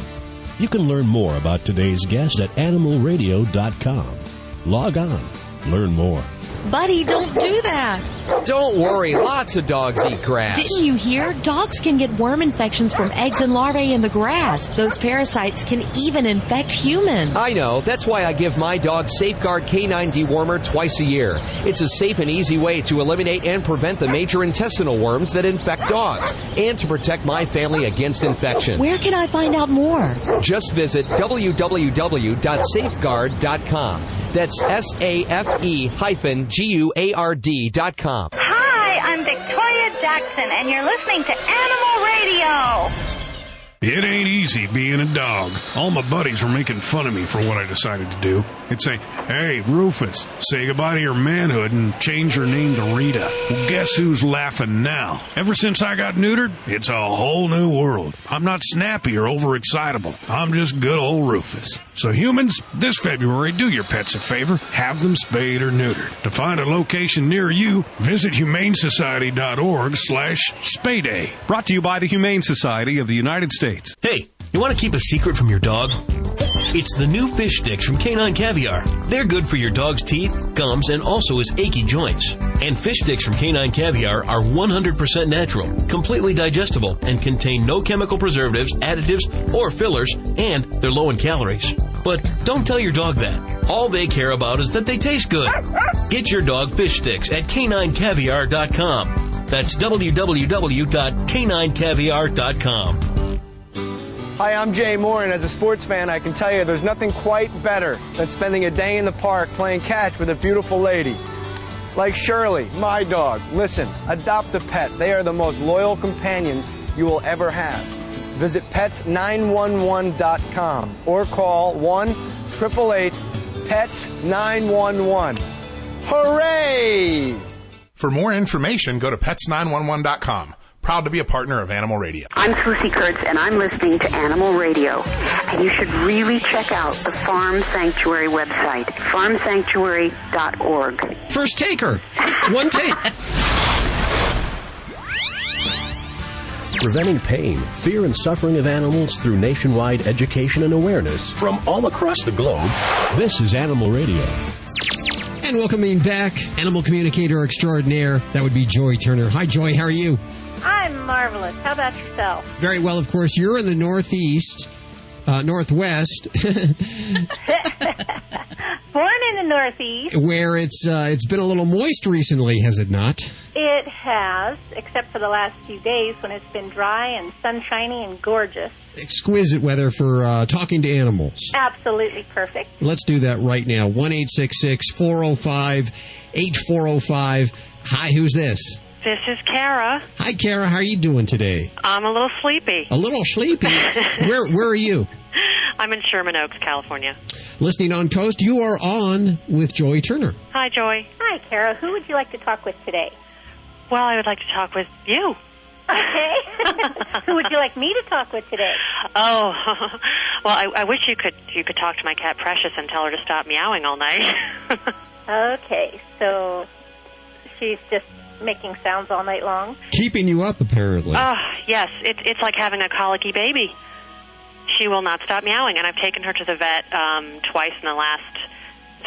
You can learn more about today's guest at animalradio.com. Log on. Learn more. Buddy, don't do that. Don't worry, lots of dogs eat grass. Didn't you hear? Dogs can get worm infections from eggs and larvae in the grass. Those parasites can even infect humans. I know. That's why I give my dog Safeguard Canine Dewormer twice a year. It's a safe and easy way to eliminate and prevent the major intestinal worms that infect dogs and to protect my family against infection. Where can I find out more? Just visit www.safeguard.com. That's SAFE-GUARD.com. Hi, I'm Victoria Jackson, and you're listening to Animal Radio. It ain't easy being a dog. All my buddies were making fun of me for what I decided to do. They'd say, "Hey, Rufus, say goodbye to your manhood and change your name to Rita." Well, guess who's laughing now? Ever since I got neutered, it's a whole new world. I'm not snappy or overexcitable. I'm just good old Rufus. So humans, this February, do your pets a favor. Have them spayed or neutered. To find a location near you, visit humanesociety.org/spayday. Brought to you by the Humane Society of the United States. Hey, you want to keep a secret from your dog? It's the new fish sticks from Canine Caviar. They're good for your dog's teeth, gums, and also his achy joints. And fish sticks from Canine Caviar are 100% natural, completely digestible, and contain no chemical preservatives, additives, or fillers, and they're low in calories. But don't tell your dog that. All they care about is that they taste good. Get your dog fish sticks at caninecaviar.com. That's www.caninecaviar.com. Hi, I'm Jay Moore, and as a sports fan, I can tell you there's nothing quite better than spending a day in the park playing catch with a beautiful lady. Like Shirley, my dog. Listen, adopt a pet. They are the most loyal companions you will ever have. Visit pets911.com or call 1-888-PETS-911. Hooray! For more information, go to pets911.com. Proud to be a partner of Animal Radio. I'm Susie Kurtz, and I'm listening to Animal Radio. And you should really check out the Farm Sanctuary website, farmsanctuary.org. First taker. One take. Preventing pain, fear, and suffering of animals through nationwide education and awareness from all across the globe. This is Animal Radio. And welcoming back, animal communicator extraordinaire. That would be Joy Turner. Hi, Joy. How are you? I'm marvelous. How about yourself? Very well, of course. You're in the northeast, northwest. Born in the Northeast. Where it's been a little moist recently, has it not? It has, except for the last few days when it's been dry and sunshiny and gorgeous. Exquisite weather for talking to animals. Absolutely perfect. Let's do that right now. 1-866-405-8405. Hi, who's this? This is Kara. Hi, Kara. How are you doing today? I'm a little sleepy. A little sleepy? Where are you? I'm in Sherman Oaks, California. Listening on Coast, you are on with Joy Turner. Hi, Joy. Hi, Kara. Who would you like to talk with today? Well, I would like to talk with you. Okay. Who would you like me to talk with today? Oh, well, I wish you could talk to my cat Precious and tell her to stop meowing all night. Okay, so she's just making sounds all night long? Keeping you up, apparently. Oh, yes. It's like having a colicky baby. She will not stop meowing, and I've taken her to the vet twice in the last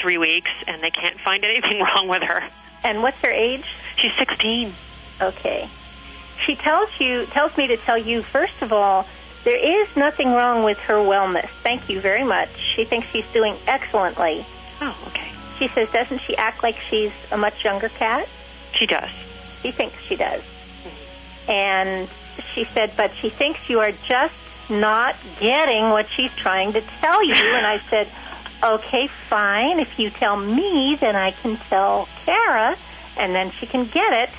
3 weeks, and they can't find anything wrong with her. And what's her age? She's 16. Okay. She tells me to tell you, first of all, there is nothing wrong with her wellness. Thank you very much. She thinks she's doing excellently. Oh, okay. She says, doesn't she act like she's a much younger cat? She does. She thinks she does. Mm-hmm. And she said, but she thinks you are just not getting what she's trying to tell you. And I said, okay, fine. If you tell me, then I can tell Kara, and then she can get it.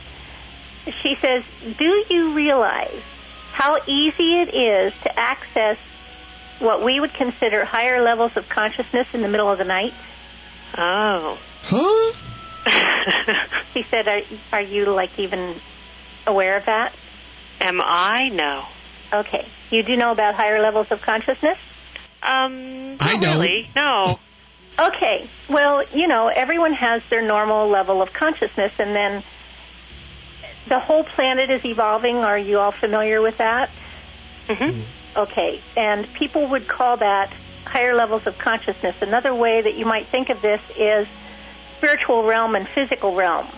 She says, do you realize how easy it is to access what we would consider higher levels of consciousness in the middle of the night? Oh. Huh? She said, are you, like, even aware of that? Am I? No. Okay. You do know about higher levels of consciousness? Not really. No. Okay. Well, everyone has their normal level of consciousness, and then the whole planet is evolving. Are you all familiar with that? Mm-hmm. Okay. And people would call that higher levels of consciousness. Another way that you might think of this is spiritual realm and physical realm.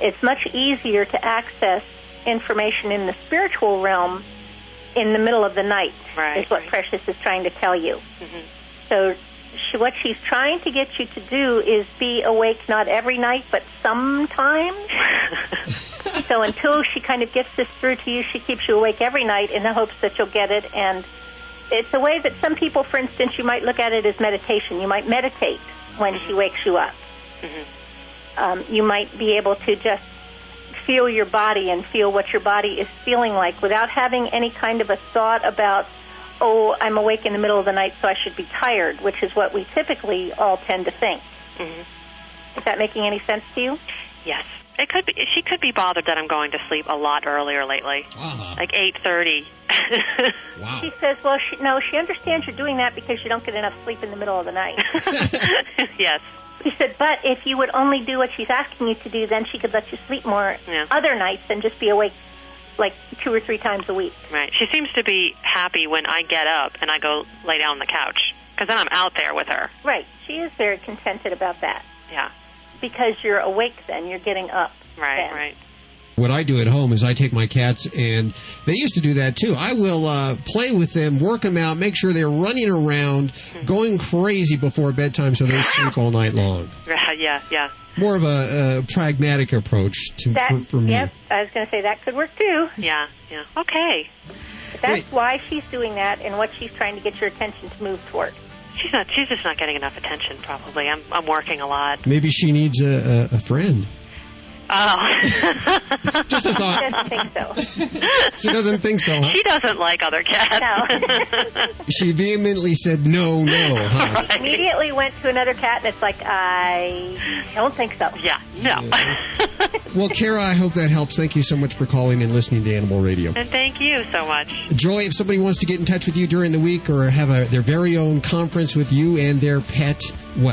It's much easier to access information in the spiritual realm in the middle of the night, is what Precious is trying to tell you. Mm-hmm. So what she's trying to get you to do is be awake not every night, but sometimes. So until she kind of gets this through to you, she keeps you awake every night in the hopes that you'll get it. And it's a way that some people, for instance, you might look at it as meditation. You might meditate when she wakes you up. Mm-hmm. You might be able to just feel your body and feel what your body is feeling like without having any kind of a thought about, oh, I'm awake in the middle of the night, so I should be tired, which is what we typically all tend to think. Mm-hmm. Is that making any sense to you? Yes. It could be. She could be bothered that I'm going to sleep a lot earlier lately, like 8:30. Wow. She says, well, she understands you're doing that because you don't get enough sleep in the middle of the night. Yes. She said, but if you would only do what she's asking you to do, then she could let you sleep more other nights than just be awake like 2 or 3 times a week. Right. She seems to be happy when I get up and I go lay down on the couch, because then I'm out there with her. Right. She is very contented about that. Yeah. Because you're awake then. You're getting up. Right, then. right. What I do at home is I take my cats, and they used to do that too. I will play with them, work them out, make sure they're running around, going crazy before bedtime so they sleep all night long. Yeah, yeah. more of a pragmatic approach for me. Yep, I was going to say that could work too. Yeah. Okay. That's why she's doing that and what she's trying to get your attention to move toward. She's just not getting enough attention, probably. I'm working a lot. Maybe she needs a friend. Oh. Just a thought. She doesn't think so. She doesn't think so, huh? She doesn't like other cats. No. She vehemently said no, huh? Right. Immediately went to another cat, and it's like, I don't think so. Yeah, no. Well, Kara, I hope that helps. Thank you so much for calling and listening to Animal Radio. And thank you so much. Joy, if somebody wants to get in touch with you during the week or have their very own conference with you and their pet,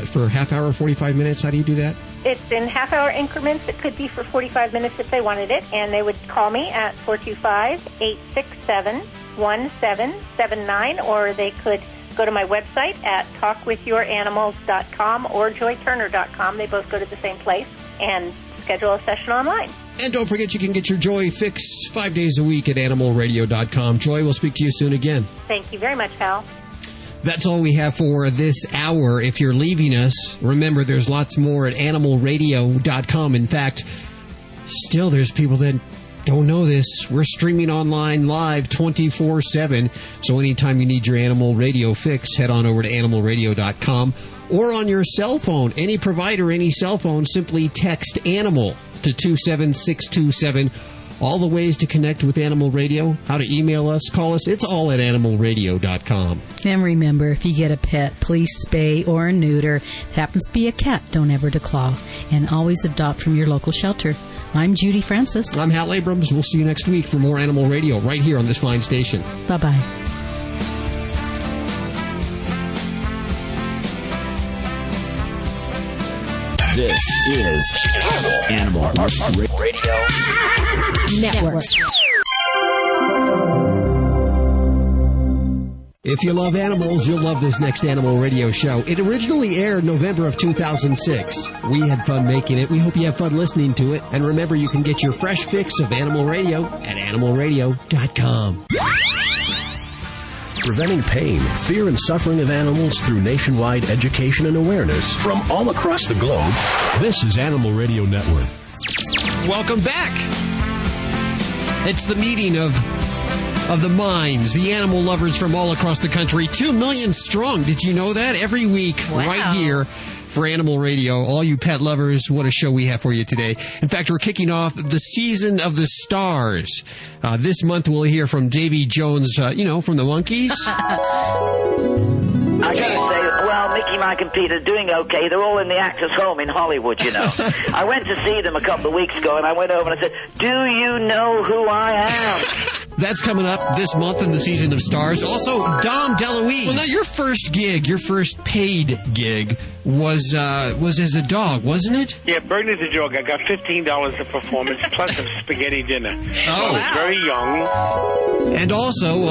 for a half hour, 45 minutes? How do you do that? It's in half-hour increments. It could be for 45 minutes if they wanted it, and they would call me at 425-867-1779, or they could go to my website at talkwithyouranimals.com or joyturner.com. They both go to the same place, and schedule a session online. And don't forget, you can get your Joy fix 5 days a week at animalradio.com. Joy, we'll speak to you soon again. Thank you very much, Hal. That's all we have for this hour. If you're leaving us, remember there's lots more at animalradio.com. In fact, still there's people that don't know this. We're streaming online live 24/7. So anytime you need your Animal Radio fix, head on over to animalradio.com. Or on your cell phone, any provider, any cell phone, simply text ANIMAL to 27627. All the ways to connect with Animal Radio, how to email us, call us, it's all at animalradio.com. And remember, if you get a pet, please spay or neuter. It happens to be a cat, don't ever declaw. And always adopt from your local shelter. I'm Judy Francis. I'm Hal Abrams. We'll see you next week for more Animal Radio right here on this fine station. Bye-bye. This is Animal Radio Network. If you love animals, you'll love this next Animal Radio show. It originally aired November of 2006. We had fun making it. We hope you have fun listening to it. And remember, you can get your fresh fix of Animal Radio at animalradio.com. Preventing pain, fear, and suffering of animals through nationwide education and awareness from all across the globe. This is Animal Radio Network. Welcome back. It's the meeting of the minds, the animal lovers from all across the country. 2 million strong. Did you know that? Every week, right here for Animal Radio. All you pet lovers, what a show we have for you today. In fact, we're kicking off the season of the stars. This month we'll hear from Davy Jones, from the Monkees. I gotta say, well, Mickey, Mike, and Pete are doing okay. They're all in the Actors Home in Hollywood, I went to see them a couple of weeks ago, and I went over and I said, "Do you know who I am?" That's coming up this month in the season of stars. Also, Dom DeLuise. Well, now your first paid gig was as a dog, wasn't it? Yeah, Bernie's a dog. I got $15 a performance plus a spaghetti dinner. Oh, I was very young. And also,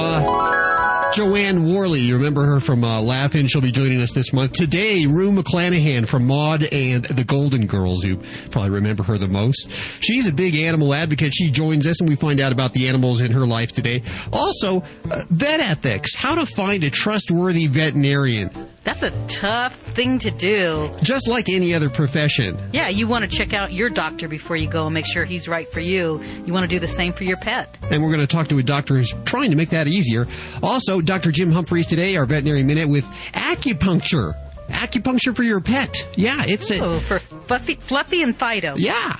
Joanne Worley, you remember her from Laugh-In? She'll be joining us this month. Today, Rue McClanahan from Maude and the Golden Girls, you probably remember her the most. She's a big animal advocate. She joins us, and we find out about the animals in her life today. Also, vet ethics, how to find a trustworthy veterinarian. That's a tough thing to do. Just like any other profession. Yeah, you want to check out your doctor before you go and make sure he's right for you. You want to do the same for your pet. And we're going to talk to a doctor who's trying to make that easier. Also, Dr. Jim Humphreys today, our Veterinary Minute, with acupuncture. Acupuncture for your pet. Yeah, it's for Fluffy and Fido. Yeah.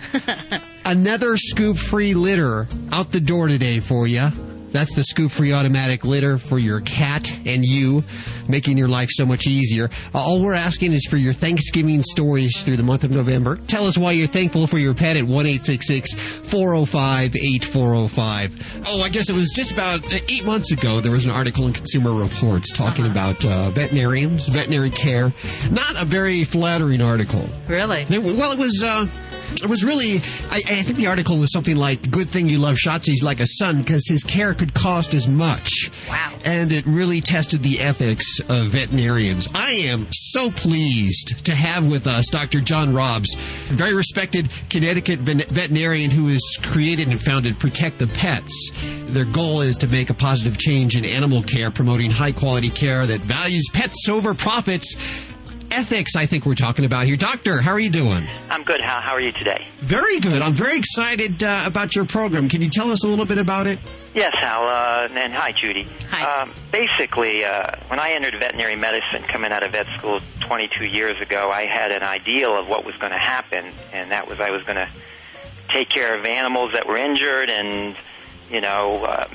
Another scoop-free litter out the door today for you. That's the scoop-free automatic litter for your cat and you, making your life so much easier. All we're asking is for your Thanksgiving stories through the month of November. Tell us why you're thankful for your pet at 1-866-405-8405. Oh, I guess it was just about 8 months ago, there was an article in Consumer Reports talking about veterinarians, veterinary care. Not a very flattering article. Really? Well, it was really, I think the article was something like, good thing you love Shotzi's like a son because his care could cost as much. Wow. And it really tested the ethics of veterinarians. I am so pleased to have with us Dr. John Robbs, a very respected Connecticut veterinarian who has created and founded Protect the Pets. Their goal is to make a positive change in animal care, promoting high-quality care that values pets over profits. ethics, I think we're talking about here. Doctor, how are you doing? I'm good. How are you today? Very good. I'm very excited about your program. Can you tell us a little bit about it? Yes, Hal, and hi, Judy. Hi. Basically, when I entered veterinary medicine coming out of vet school 22 years ago, I had an ideal of what was going to happen, and that was I was going to take care of animals that were injured and,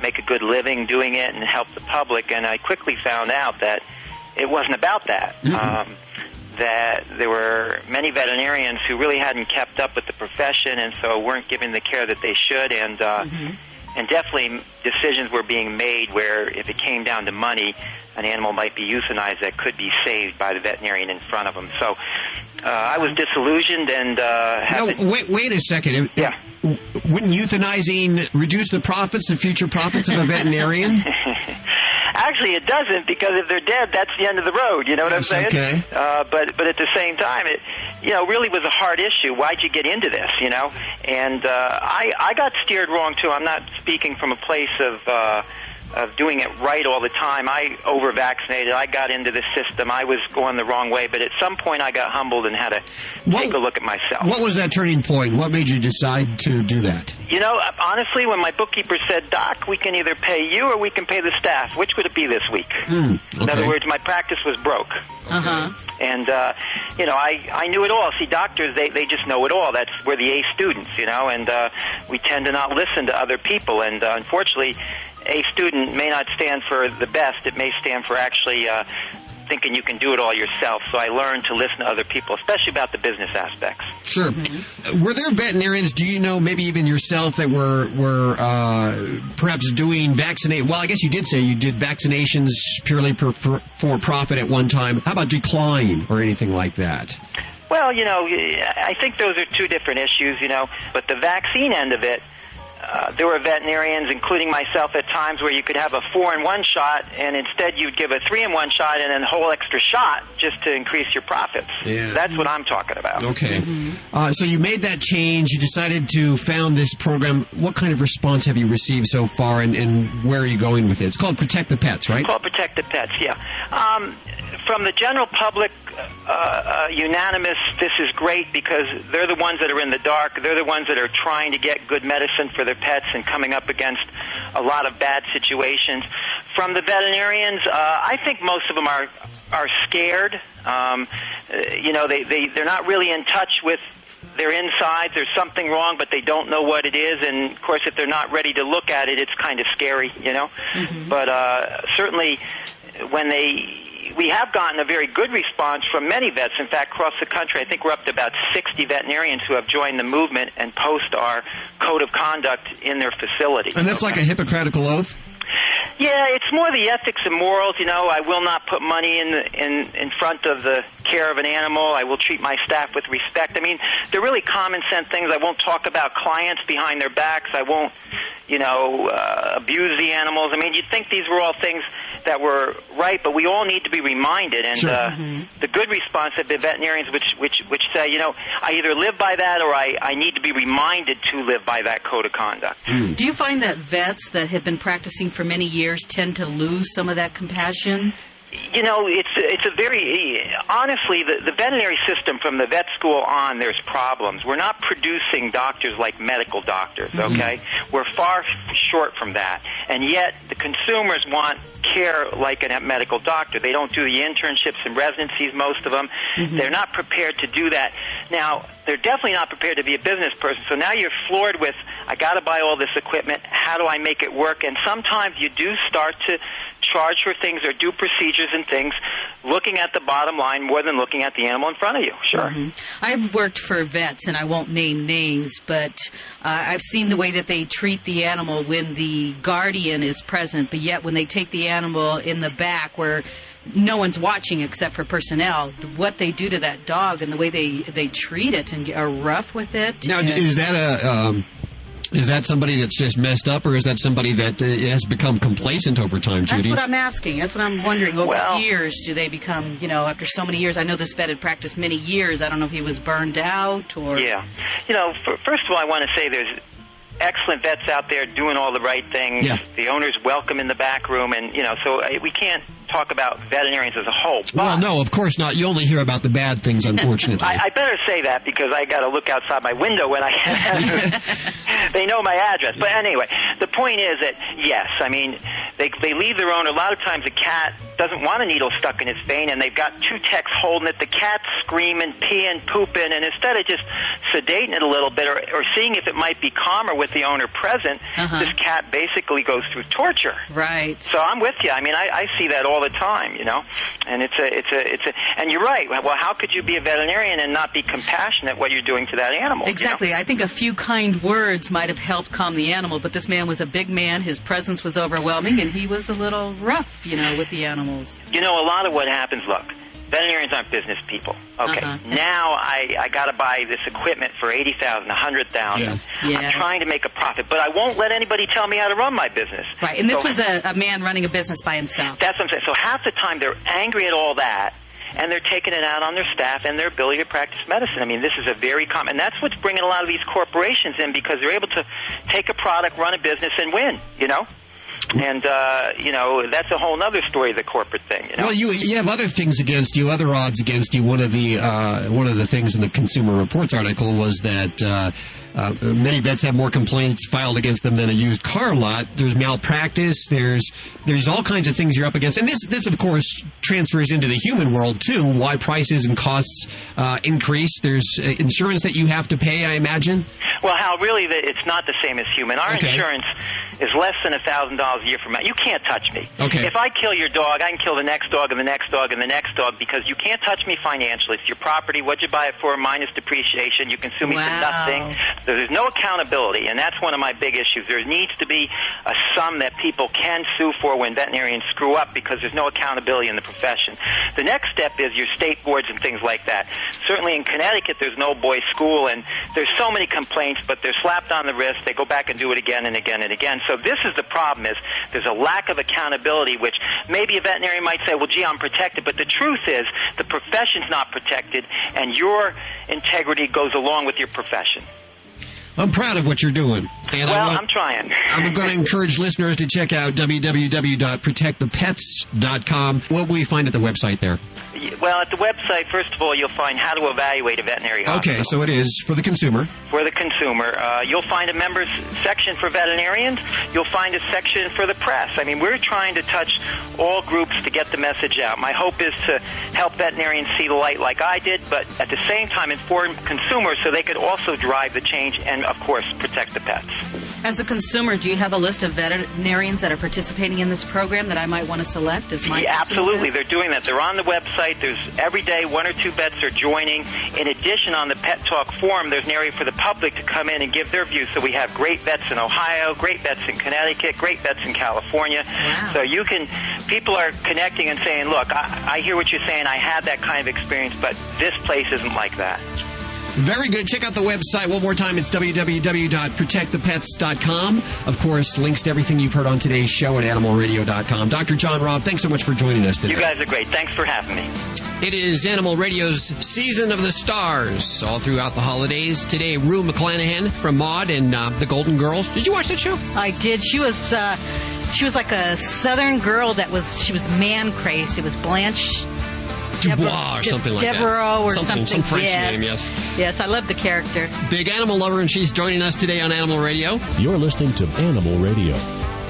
make a good living doing it and help the public. And I quickly found out that it wasn't about that. Mm-hmm. That there were many veterinarians who really hadn't kept up with the profession and so weren't giving the care that they should, and definitely decisions were being made where if it came down to money, an animal might be euthanized that could be saved by the veterinarian in front of them. So I was disillusioned and wait a second. Yeah. Wouldn't euthanizing reduce the profits, the future profits of a veterinarian? Actually, it doesn't, because if they're dead, that's the end of the road. You know what I'm saying? Okay. But at the same time, it really was a hard issue. Why'd you get into this? And I got steered wrong too. I'm not speaking from a place of doing it right all the time. I over-vaccinated. I got into the system. I was going the wrong way. But at some point, I got humbled and had to take a look at myself. What was that turning point? What made you decide to do that? Honestly, when my bookkeeper said, Doc, we can either pay you or we can pay the staff, which would it be this week? Okay. In other words, my practice was broke. Uh-huh. And, I knew it all. See, doctors, they just know it all. That's we're the A students, and we tend to not listen to other people. And unfortunately, A student may not stand for the best. It may stand for actually thinking you can do it all yourself. So I learned to listen to other people, especially about the business aspects. Sure. Mm-hmm. Were there veterinarians, do you know, maybe even yourself, that were perhaps doing vaccinate? Well, I guess you did say you did vaccinations purely for profit at one time. How about decline or anything like that? Well, I think those are two different issues, But the vaccine end of it, there were veterinarians, including myself at times, where you could have a 4-in-1 shot, and instead you'd give a 3-in-1 shot and then a whole extra shot just to increase your profits. Yeah. That's what I'm talking about. Okay. So you made that change. You decided to found this program. What kind of response have you received so far, and where are you going with it? It's called Protect the Pets, right? It's called Protect the Pets, yeah. From the general public, unanimous, this is great because they're the ones that are in the dark. They're the ones that are trying to get good medicine for their pets and coming up against a lot of bad situations. From the veterinarians, I think most of them are scared. They're not really in touch with their insides. There's something wrong, but they don't know what it is. And, of course, if they're not ready to look at it, it's kind of scary, Mm-hmm. But certainly when we have gotten a very good response from many vets. In fact, across the country, I think we're up to about 60 veterinarians who have joined the movement and post our code of conduct in their facility. And that's like a Hippocratical oath? Yeah, it's more the ethics and morals. I will not put money in front of the care of an animal. I will treat my staff with respect. I mean, they're really common sense things. I won't talk about clients behind their backs. I won't, abuse the animals. I mean, you'd think these were all things that were right, but we all need to be reminded. And sure. The good response have been veterinarians which say, I either live by that or I need to be reminded to live by that code of conduct. Do you find that vets that have been practicing for many years tend to lose some of that compassion? It's a very, honestly, the veterinary system from the vet school on, there's problems. We're not producing doctors like medical doctors, okay? Mm-hmm. We're far short from that. And yet the consumers want care like a medical doctor. They don't do the internships and residencies, most of them. Mm-hmm. They're not prepared to do that. Now, they're definitely not prepared to be a business person. So now you're floored with, I got to buy all this equipment. How do I make it work? And sometimes you do start to charge for things or do procedures and things looking at the bottom line more than looking at the animal in front of you. Sure. Mm-hmm. I've worked for vets, and I won't name names, but I've seen the way that they treat the animal when the guardian is present, but yet when they take the animal in the back where no one's watching except for personnel, what they do to that dog and the way they treat it and are rough with it. Now, is that is that somebody that's just messed up, or is that somebody that has become complacent over time, Judy? That's what I'm asking. That's what I'm wondering. Over years, do they become, after so many years? I know this vet had practiced many years. I don't know if he was burned out or... Yeah. First of all, I want to say there's excellent vets out there doing all the right things. Yeah. The owner's welcome in the back room, and, so we can't talk about veterinarians as a whole. But well, no, of course not. You only hear about the bad things, unfortunately. I better say that because I got to look outside my window when I they know my address. But anyway, the point is that, yes, I mean, they leave their owner. A lot of times a cat doesn't want a needle stuck in its vein, and they've got two techs holding it. The cat's screaming, peeing, pooping, and instead of just sedating it a little bit or seeing if it might be calmer with the owner present, this cat basically goes through torture. Right. So I'm with you. I mean, I see that all the time, you know, and it's a, and you're right. Well, how could you be a veterinarian and not be compassionate what you're doing to that animal? Exactly. You know? I think a few kind words might have helped calm the animal, but this man was a big man. His presence was overwhelming, and he was a little rough, you know, with the animals. You know, a lot of what happens, look, veterinarians aren't business people. Okay, now I got to buy this equipment for $80,000, $100,000. Yes. I'm trying to make a profit, but I won't let anybody tell me how to run my business. Right, and this was a man running a business by himself. That's what I'm saying. So half the time they're angry at all that, and they're taking it out on their staff and their ability to practice medicine. I mean, this is a very common, and that's what's bringing a lot of these corporations in, because they're able to take a product, run a business, and win, you know? And, you know, that's a whole other story, the corporate thing. You know? Well, you have other things against you, other odds against you. One of the things in the Consumer Reports article was that many vets have more complaints filed against them than a used car lot. There's malpractice. There's all kinds of things you're up against. And this, of course, transfers into the human world, too, why prices and costs increase. There's insurance that you have to pay, I imagine. Well, Hal, really, it's not the same as human. Our insurance is less than $1,000 a year from now. You can't touch me. Okay. If I kill your dog, I can kill the next dog and the next dog and the next dog, because you can't touch me financially. It's your property. What'd you buy it for? Minus depreciation. You can sue me for nothing. There's no accountability, and that's one of my big issues. There needs to be a sum that people can sue for when veterinarians screw up, because there's no accountability in the profession. The next step is your state boards and things like that. Certainly in Connecticut, there's no boys' school, and there's so many complaints, but they're slapped on the wrist. They go back and do it again and again and again. So this is the problem, is there's a lack of accountability, which maybe a veterinarian might say, well, gee, I'm protected. But the truth is the profession's not protected, and your integrity goes along with your profession. I'm proud of what you're doing. And I'm trying. I'm going to encourage listeners to check out www.protectthepets.com. What will we find at the website there? Well, at the website, first of all, you'll find how to evaluate a veterinary hospital. Okay, so it is for the consumer. For the consumer. You'll find a members section for veterinarians. You'll find a section for the press. I mean, we're trying to touch all groups to get the message out. My hope is to help veterinarians see the light like I did, but at the same time inform consumers so they could also drive the change and, of course, protect the pets. As a consumer, do you have a list of veterinarians that are participating in this program that I might want to select as my absolutely. They're doing that. They're on the website. There's every day 1 or 2 vets are joining. In addition, on the Pet Talk forum, there's an area for the public to come in and give their views. So we have great vets in Ohio, great vets in Connecticut, great vets in California. Wow. So people are connecting and saying, look, I hear what you're saying. I had that kind of experience, but this place isn't like that. Very good. Check out the website one more time. It's www.protectthepets.com. Of course, links to everything you've heard on today's show at animalradio.com. Dr. John Robb, thanks so much for joining us today. You guys are great. Thanks for having me. It is Animal Radio's Season of the Stars all throughout the holidays. Today, Rue McClanahan from Maude and the Golden Girls. Did you watch that show? I did. She was like a Southern girl she was man crazed. It was Blanche Dubois or something like that. Devereaux or something. Some French name, yes. Yes, I love the character. Big animal lover, and she's joining us today on Animal Radio. You're listening to Animal Radio.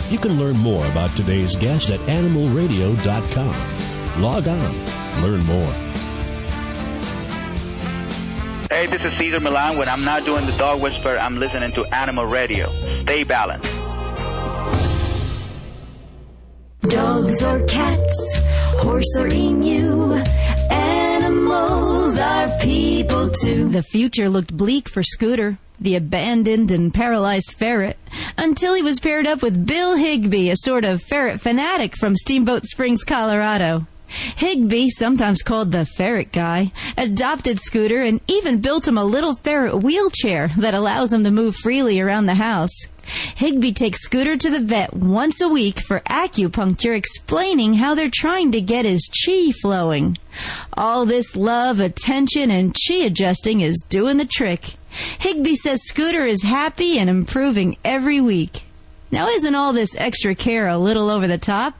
You can learn more about today's guest at animalradio.com. Log on. Learn more. Hey, this is Cesar Milan. When I'm not doing the dog whisper, I'm listening to Animal Radio. Stay balanced. Dogs or cats, horse or emu, animals are people too. The future looked bleak for Scooter, the abandoned and paralyzed ferret, until he was paired up with Bill Higbee, a sort of ferret fanatic from Steamboat Springs, Colorado. Higbee, sometimes called the ferret guy, adopted Scooter and even built him a little ferret wheelchair that allows him to move freely around the house. Higbee takes Scooter to the vet once a week for acupuncture, explaining how they're trying to get his chi flowing. All this love, attention, and chi adjusting is doing the trick. Higbee says Scooter is happy and improving every week. Now, isn't all this extra care a little over the top?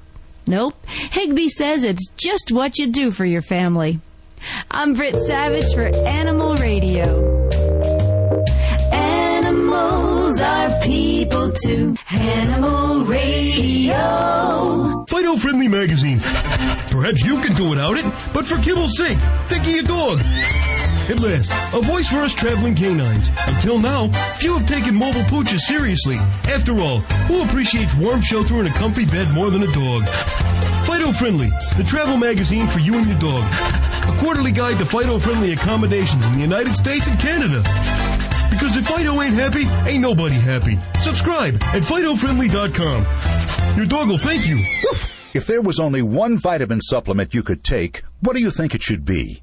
Nope. Higby says it's just what you do for your family. I'm Britt Savage for Animal Radio. Animals are people too. Animal Radio. Fido-Friendly magazine. Perhaps you can do without it, but for kibble's sake, think of your dog. At last, a voice for us traveling canines. Until now, few have taken mobile pooches seriously. After all, who appreciates warm shelter and a comfy bed more than a dog? Fido-Friendly, the travel magazine for you and your dog. A quarterly guide to Fido-Friendly accommodations in the United States and Canada. Because if Fido ain't happy, ain't nobody happy. Subscribe at FidoFriendly.com. Your dog will thank you. Woof. If there was only one vitamin supplement you could take, what do you think it should be?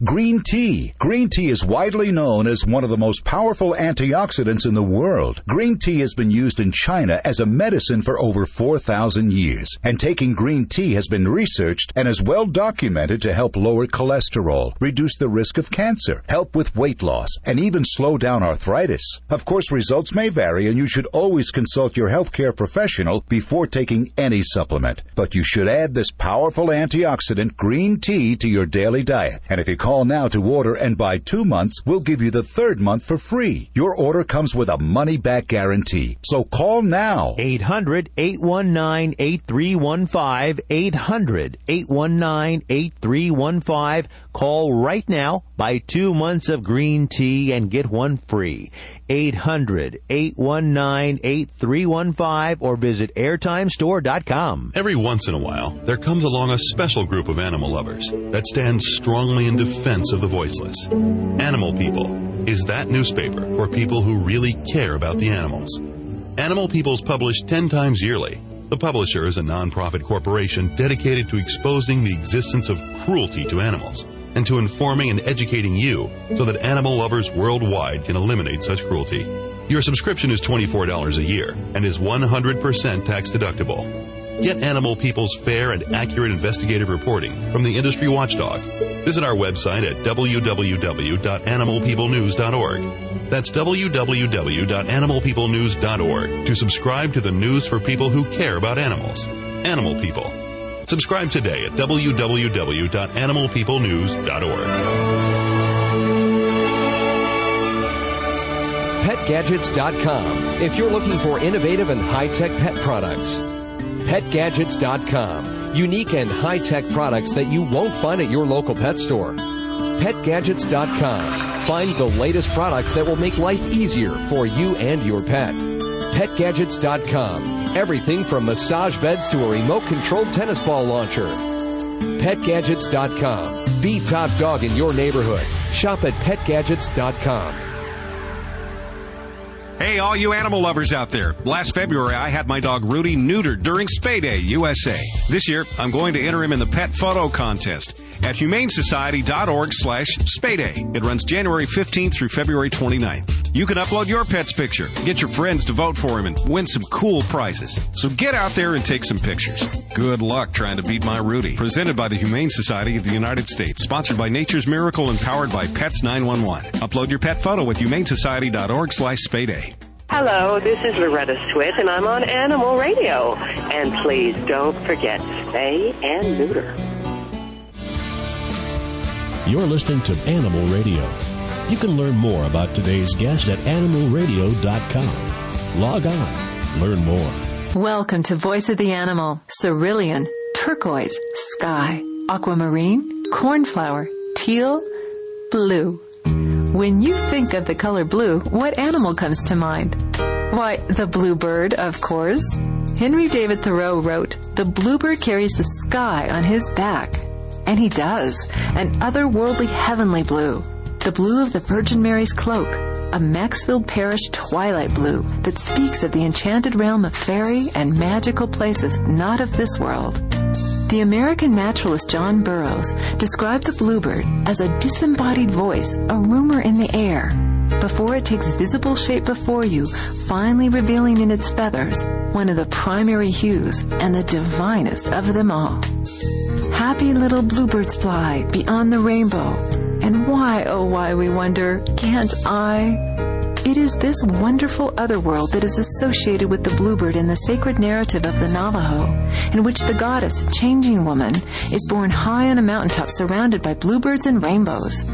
Green tea. Green tea is widely known as one of the most powerful antioxidants in the world. Green tea has been used in China as a medicine for over 4,000 years. And taking green tea has been researched and is well documented to help lower cholesterol, reduce the risk of cancer, help with weight loss, and even slow down arthritis. Of course, results may vary, and you should always consult your healthcare professional before taking any supplement. But you should add this powerful antioxidant green tea to your daily diet. And if you call now to order and buy 2 months, we'll give you the 3rd month for free. Your order comes with a money-back guarantee. So call now. 800-819-8315. 800-819-8315. Call right now. Buy 2 months of green tea and get one free. 800-819-8315 or visit airtimestore.com. Every once in a while, there comes along a special group of animal lovers that stands strongly in defense of the voiceless. Animal People is that newspaper for people who really care about the animals. Animal People is published 10 times yearly. The publisher is a non-profit corporation dedicated to exposing the existence of cruelty to animals and to informing and educating you so that animal lovers worldwide can eliminate such cruelty. Your subscription is $24 a year and is 100% tax deductible. Get Animal People's fair and accurate investigative reporting from the industry watchdog. Visit our website at www.animalpeoplenews.org. That's www.animalpeoplenews.org to subscribe to the news for people who care about animals. Animal People. Subscribe today at www.animalpeoplenews.org. PetGadgets.com. If you're looking for innovative and high-tech pet products. PetGadgets.com. Unique and high-tech products that you won't find at your local pet store. PetGadgets.com. Find the latest products that will make life easier for you and your pet. PetGadgets.com. Everything from massage beds to a remote-controlled tennis ball launcher. PetGadgets.com. Be top dog in your neighborhood. Shop at PetGadgets.com. Hey, all you animal lovers out there. Last February, I had my dog Rudy neutered during Spay Day USA. This year, I'm going to enter him in the pet photo contest at humanesociety.org/Spayday. It runs January 15th through February 29th. You can upload your pet's picture, get your friends to vote for him, and win some cool prizes. So get out there and take some pictures. Good luck trying to beat my Rudy. Presented by the Humane Society of the United States. Sponsored by Nature's Miracle and powered by Pets 911. Upload your pet photo at humanesociety.org/Spayday. Hello, this is Loretta Swit, and I'm on Animal Radio. And please don't forget, spay and neuter. You're listening to Animal Radio. You can learn more about today's guest at animalradio.com. Log on. Learn more. Welcome to Voice of the Animal. Cerulean, turquoise, sky, aquamarine, cornflower, teal, blue. When you think of the color blue, what animal comes to mind? Why, the bluebird, of course. Henry David Thoreau wrote, "The bluebird carries the sky on his back." And he does, an otherworldly heavenly blue. The blue of the Virgin Mary's cloak, a Maxfield Parrish twilight blue that speaks of the enchanted realm of fairy and magical places not of this world. The American naturalist John Burroughs described the bluebird as a disembodied voice, a rumor in the air, before it takes visible shape before you, finally revealing in its feathers one of the primary hues and the divinest of them all. Happy little bluebirds fly beyond the rainbow, and why, oh why, we wonder, can't I? It is this wonderful otherworld that is associated with the bluebird in the sacred narrative of the Navajo, in which the goddess, Changing Woman, is born high on a mountaintop surrounded by bluebirds and rainbows.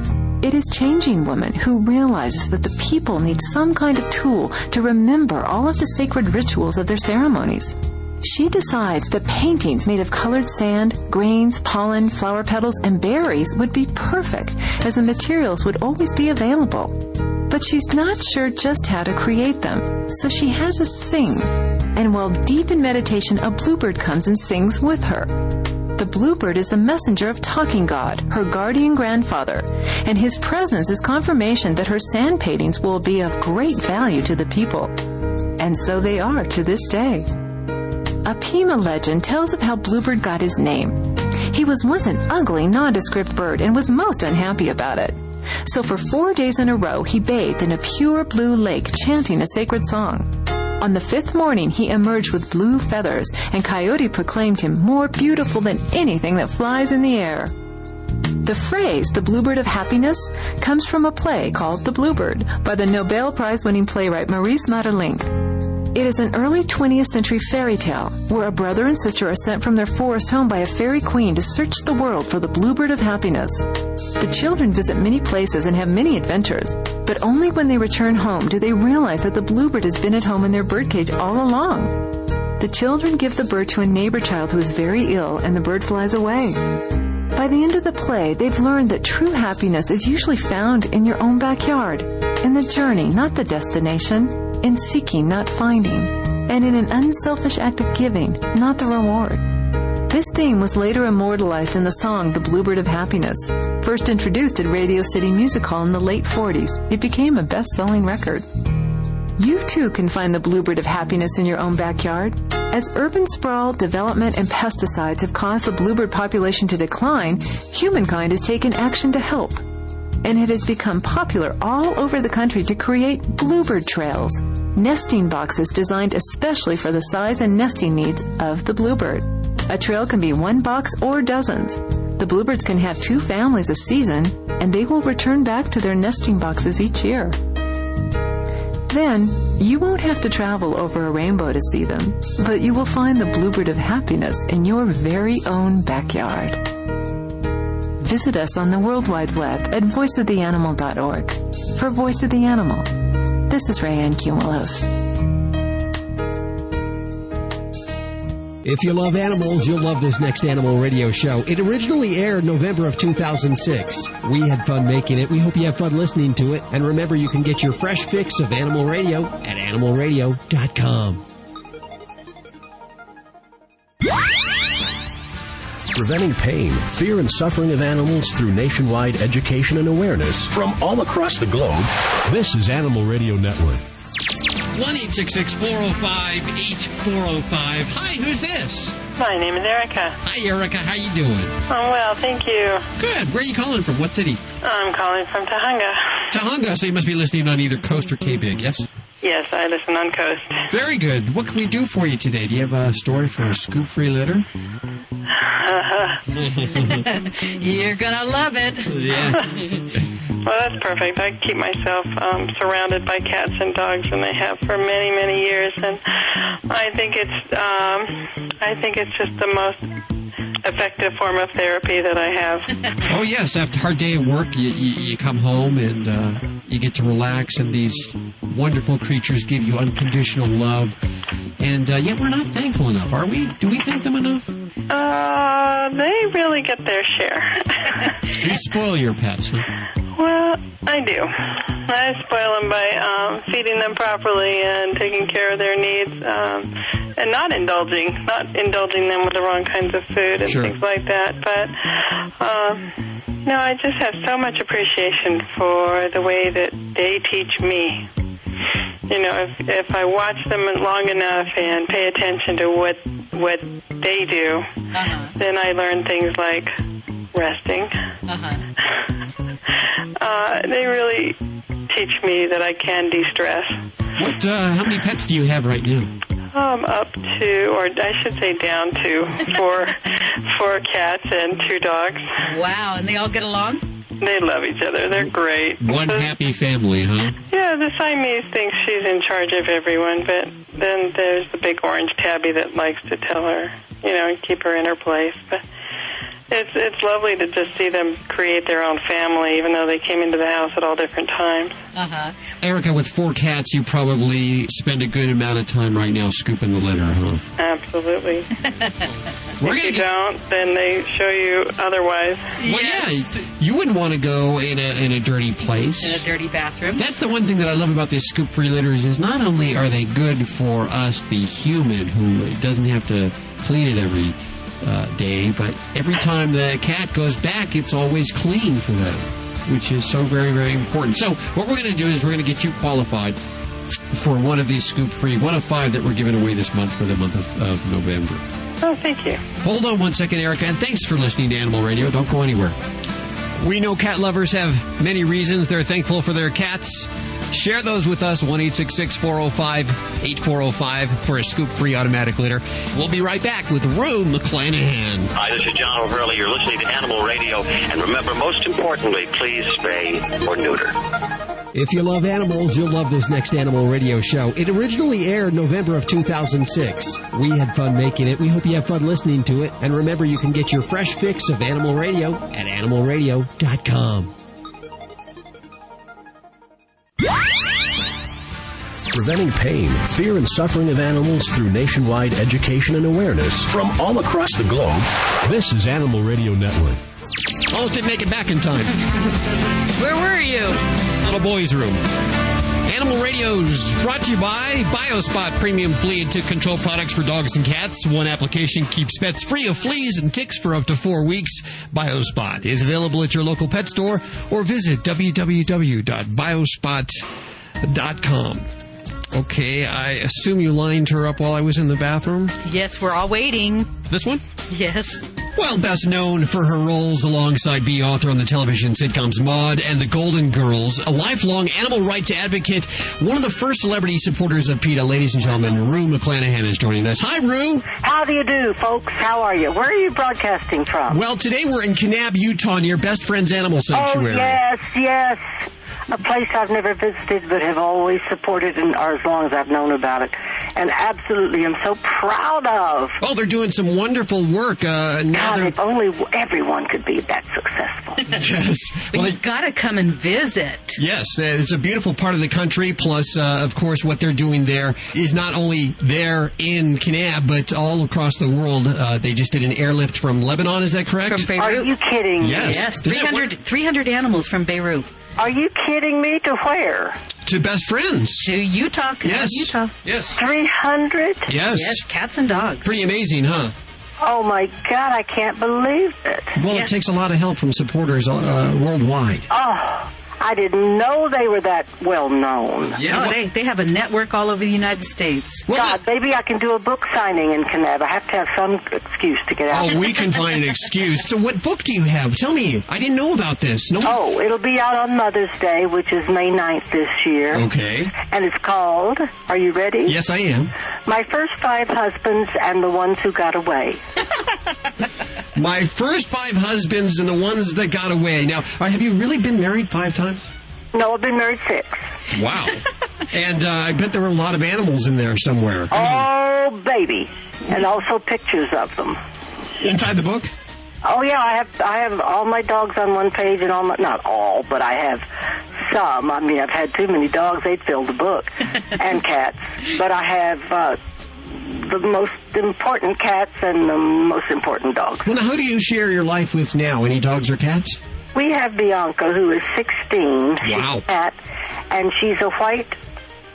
It is Changing Woman who realizes that the people need some kind of tool to remember all of the sacred rituals of their ceremonies. She decides that paintings made of colored sand, grains, pollen, flower petals, and berries would be perfect, as the materials would always be available. But she's not sure just how to create them, so she has us sing. And while deep in meditation, a bluebird comes and sings with her. The bluebird is the messenger of Talking God, her guardian grandfather, and his presence is confirmation that her sand paintings will be of great value to the people. And so they are to this day. A Pima legend tells of how Bluebird got his name. He was once an ugly, nondescript bird and was most unhappy about it. So for 4 days in a row, he bathed in a pure blue lake, chanting a sacred song. On the 5th morning, he emerged with blue feathers, and Coyote proclaimed him more beautiful than anything that flies in the air. The phrase, the Bluebird of Happiness, comes from a play called The Bluebird by the Nobel Prize-winning playwright Maurice Maeterlinck. It is an early 20th century fairy tale where a brother and sister are sent from their forest home by a fairy queen to search the world for the Bluebird of Happiness. The children visit many places and have many adventures, but only when they return home do they realize that the bluebird has been at home in their birdcage all along. The children give the bird to a neighbor child who is very ill, and the bird flies away. By the end of the play, they've learned that true happiness is usually found in your own backyard, in the journey, not the destination, in seeking, not finding, and in an unselfish act of giving, not the reward. This theme was later immortalized in the song The Bluebird of Happiness. First introduced at Radio City Music Hall in the late 40s, it became a best-selling record. You too can find the Bluebird of Happiness in your own backyard. As urban sprawl, development, and pesticides have caused the bluebird population to decline, humankind has taken action to help. And it has become popular all over the country to create bluebird trails, nesting boxes designed especially for the size and nesting needs of the bluebird. A trail can be one box or dozens. The bluebirds can have 2 families a season, and they will return back to their nesting boxes each year. Then, you won't have to travel over a rainbow to see them, but you will find the Bluebird of Happiness in your very own backyard. Visit us on the World Wide Web at voiceoftheanimal.org. For Voice of the Animal, this is Rayanne Cumulos. If you love animals, you'll love this next Animal Radio show. It originally aired November of 2006. We had fun making it. We hope you have fun listening to it. And remember, you can get your fresh fix of Animal Radio at animalradio.com. Preventing pain, fear, and suffering of animals through nationwide education and awareness from all across the globe. This is Animal Radio Network. 1-866-405-8405. Hi, who's this? My name is Erica. Hi, Erica. How you doing? I'm well, thank you. Good. Where are you calling from? What city? I'm calling from Tahunga. Tahunga, so you must be listening on either Coast or K-Big, yes? Yes, I listen on Coast. Very good. What can we do for you today? Do you have a story for a scoop-free litter? You're going to love it. Yeah. Well, that's perfect. I keep myself surrounded by cats and dogs, and I have for many, many years. And I think it's just the most effective form of therapy that I have. Oh, yes. After a hard day at work, you come home and you get to relax, and these wonderful creatures give you unconditional love. And yet we're not thankful enough, are we? Do we thank them enough? They really get their share. You spoil your pets, huh? Well, I do. I spoil them by feeding them properly and taking care of their needs, and not indulging them with the wrong kinds of food and things like that. But no, I just have so much appreciation for the way that they teach me. You know, if I watch them long enough and pay attention to what they do, then I learn things like resting. They really teach me that I can de-stress. How many pets do you have right now? Up to, or I should say down to, four cats and 2 dogs. Wow, and they all get along? They love each other. They're great. One happy family, huh? Yeah, the Siamese thinks she's in charge of everyone, but then there's the big orange tabby that likes to tell her, and keep her in her place. But it's lovely to just see them create their own family, even though they came into the house at all different times. Uh-huh. Erica, with 4 cats, you probably spend a good amount of time right now scooping the litter, huh? Absolutely. If you don't, then they show you otherwise. Well, yeah, you wouldn't want to go in a dirty place. In a dirty bathroom. That's the one thing that I love about these scoop-free litters is not only are they good for us, the human, who doesn't have to clean it every day, but every time the cat goes back, it's always clean for them, which is so very, very important. So what we're going to do is we're going to get you qualified for one of these scoop-free, one of 5 that we're giving away this month for the month of November. Oh, thank you. Hold on one second, Erica, and thanks for listening to Animal Radio. Don't go anywhere. We know cat lovers have many reasons they're thankful for their cats. Share those with us, 1-866-405-8405 for a scoop-free automatic litter. We'll be right back with Rue McClanahan. Hi, this is John O'Hurley. You're listening to Animal Radio. And remember, most importantly, please spay or neuter. If you love animals, you'll love this next Animal Radio show. It originally aired November of 2006. We had fun making it. We hope you have fun listening to it. And remember, you can get your fresh fix of Animal Radio at animalradio.com. Preventing pain, fear, and suffering of animals through nationwide education and awareness from all across the globe. This is Animal Radio Network. Almost didn't make it back in time. Where were you? Little boy's room. Animal Radio's brought to you by BioSpot Premium Flea and Tick Control Products for dogs and cats. One application keeps pets free of fleas and ticks for up to 4 weeks. BioSpot is available at your local pet store or visit www.biospot.com. Okay, I assume you lined her up while I was in the bathroom? Yes, we're all waiting. This one? Yes. Well, best known for her roles alongside Bea Arthur on the television sitcoms Maude and The Golden Girls, a lifelong animal rights advocate, one of the first celebrity supporters of PETA, ladies and gentlemen, Rue McClanahan is joining us. Hi, Rue. How do you do, folks? How are you? Where are you broadcasting from? Well, today we're in Kanab, Utah, near Best Friends Animal Sanctuary. Oh, yes. A place I've never visited but have always supported or as long as I've known about it. And absolutely am so proud of. Oh, they're doing some wonderful work. God, if only everyone could be that successful. Yes. Well, you've got to come and visit. Yes, it's a beautiful part of the country. Plus, of course, what they're doing there is not only there in Kanab, but all across the world. They just did an airlift from Lebanon, is that correct? From Beirut. Are you kidding me? Yes. 300 animals from Beirut. Are you kidding me? To where? To Best Friends. To Utah, yes. Utah. Yes. 300? Yes. Yes, cats and dogs. Pretty amazing, huh? Oh, my God, I can't believe it. Well, it takes a lot of help from supporters worldwide. Oh, I didn't know they were that well known. Yeah, they have a network all over the United States. Well, God, maybe I can do a book signing in Kanab. I have to have some excuse to get out. Oh, we can find an excuse. So what book do you have? Tell me. I didn't know about this. Oh, it'll be out on Mother's Day, which is May 9th this year. Okay. And it's called, are you ready? Yes, I am. My First 5 Husbands and the Ones Who Got Away. My First 5 Husbands and the Ones That Got Away. Now, have you really been married 5 times? No, I've been married 6. Wow. And I bet there were a lot of animals in there somewhere. Oh, baby. And also pictures of them. Inside the book? Oh, yeah, I have all my dogs on one page and not all, but I have some. I mean, I've had too many dogs, they'd fill the book. And cats. But I have the most important cats and the most important dogs. Well, now, who do you share your life with now? Any dogs or cats? We have Bianca, who is 16. Wow. She's a cat, and she's a white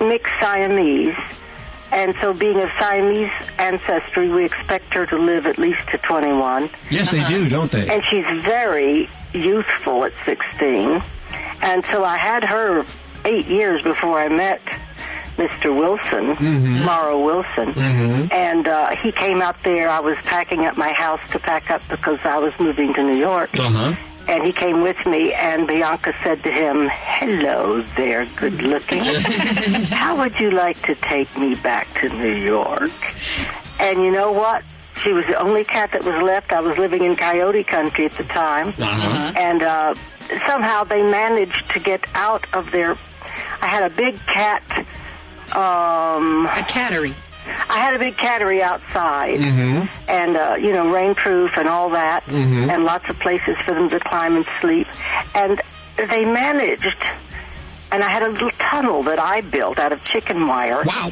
mixed Siamese. And so being of Siamese ancestry, we expect her to live at least to 21. Yes, they do, don't they? And she's very youthful at 16. And so I had her 8 years before I met Mr. Wilson, Morrow Wilson. And he came out there. I was packing up my house to pack up because I was moving to New York. And he came with me, and Bianca said to him, "Hello there, good looking. How would you like to take me back to New York?" And you know what? She was the only cat that was left. I was living in Coyote Country at the time. And somehow they managed to get out of their... I had a big cat... a cattery. I had a big cattery outside, and, rainproof and all that, and lots of places for them to climb and sleep. And they managed, and I had a little tunnel that I built out of chicken wire. Wow.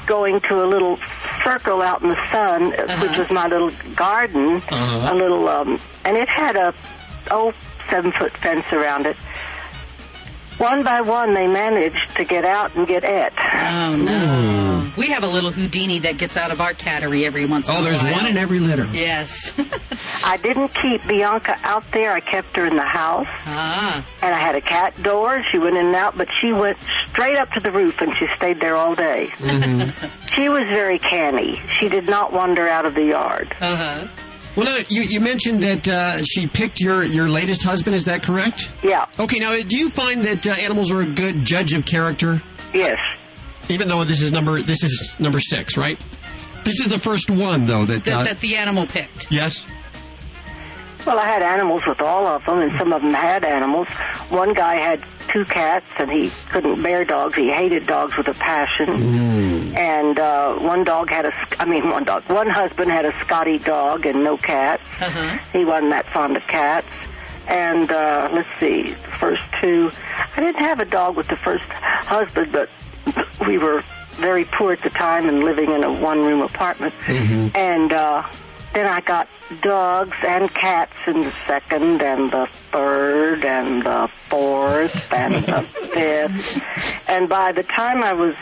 Going to a little circle out in the sun, which was my little garden, a little, and it had a, 7-foot fence around it. One by one, they managed to get out and get it. Oh, no. We have a little Houdini that gets out of our cattery every once in a while. Oh, there's one in every litter. Yes. I didn't keep Bianca out there. I kept her in the house. And I had a cat door. She went in and out, but she went straight up to the roof, and she stayed there all day. She was very canny. She did not wander out of the yard. Well, now, you mentioned that she picked your latest husband. Is that correct? Yeah. Okay, now, do you find that animals are a good judge of character? Yes. Even though this is number 6, right? This is the first one, though, that the animal picked. Yes. Well, I had animals with all of them, and some of them had animals. One guy had 2 cats, and he couldn't bear dogs. He hated dogs with a passion. And one husband had a Scotty dog and no cats. He wasn't that fond of cats. And let's see, the first 2, I didn't have a dog with the first husband, but we were very poor at the time and living in a 1-room apartment. And then I got dogs and cats in the second and the third and the fourth and the fifth. And by the time I was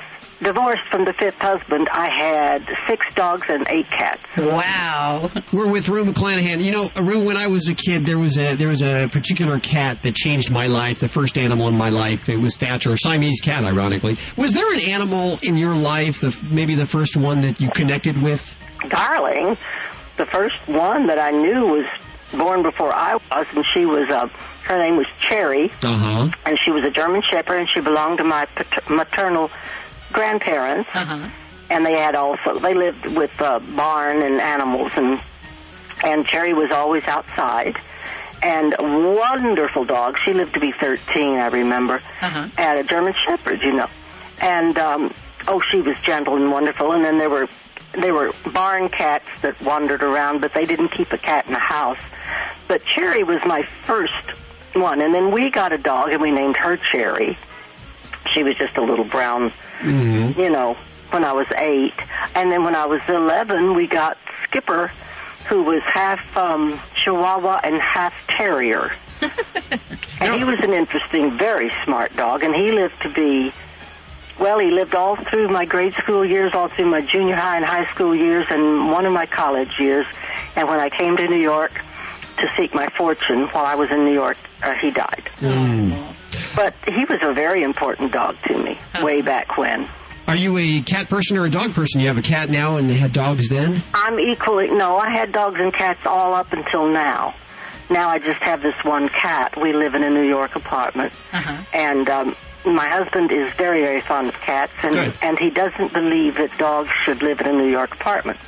divorced from the 5th husband, I had 6 dogs and 8 cats. Wow. We're with Rue McClanahan. You know, Rue, when I was a kid, there was a particular cat that changed my life, the first animal in my life. It was Thatcher, a Siamese cat, ironically. Was there an animal in your life, maybe the first one that you connected with? Darling. The first one that I knew was born before I was, and she was, her name was Cherry, and she was a German Shepherd, and she belonged to my maternal grandparents, and they lived with a barn and animals, and Cherry was always outside, and a wonderful dog. She lived to be 13, I remember, and a German Shepherd, and, she was gentle and wonderful, and then there were barn cats that wandered around, but they didn't keep a cat in the house. But Cherry was my first one, and then we got a dog, and we named her Cherry. She was just a little brown, when I was 8. And then when I was 11, we got Skipper, who was half Chihuahua and half Terrier. And he was an interesting, very smart dog, and he lived to be... Well, he lived all through my grade school years, all through my junior high and high school years, and one of my college years. And when I came to New York to seek my fortune while I was in New York, he died. But he was a very important dog to me way back when. Are you a cat person or a dog person? You have a cat now and had dogs then? I had dogs and cats all up until now. Now I just have this one cat. We live in a New York apartment. And my husband is very, very fond of cats, and he doesn't believe that dogs should live in a New York apartment.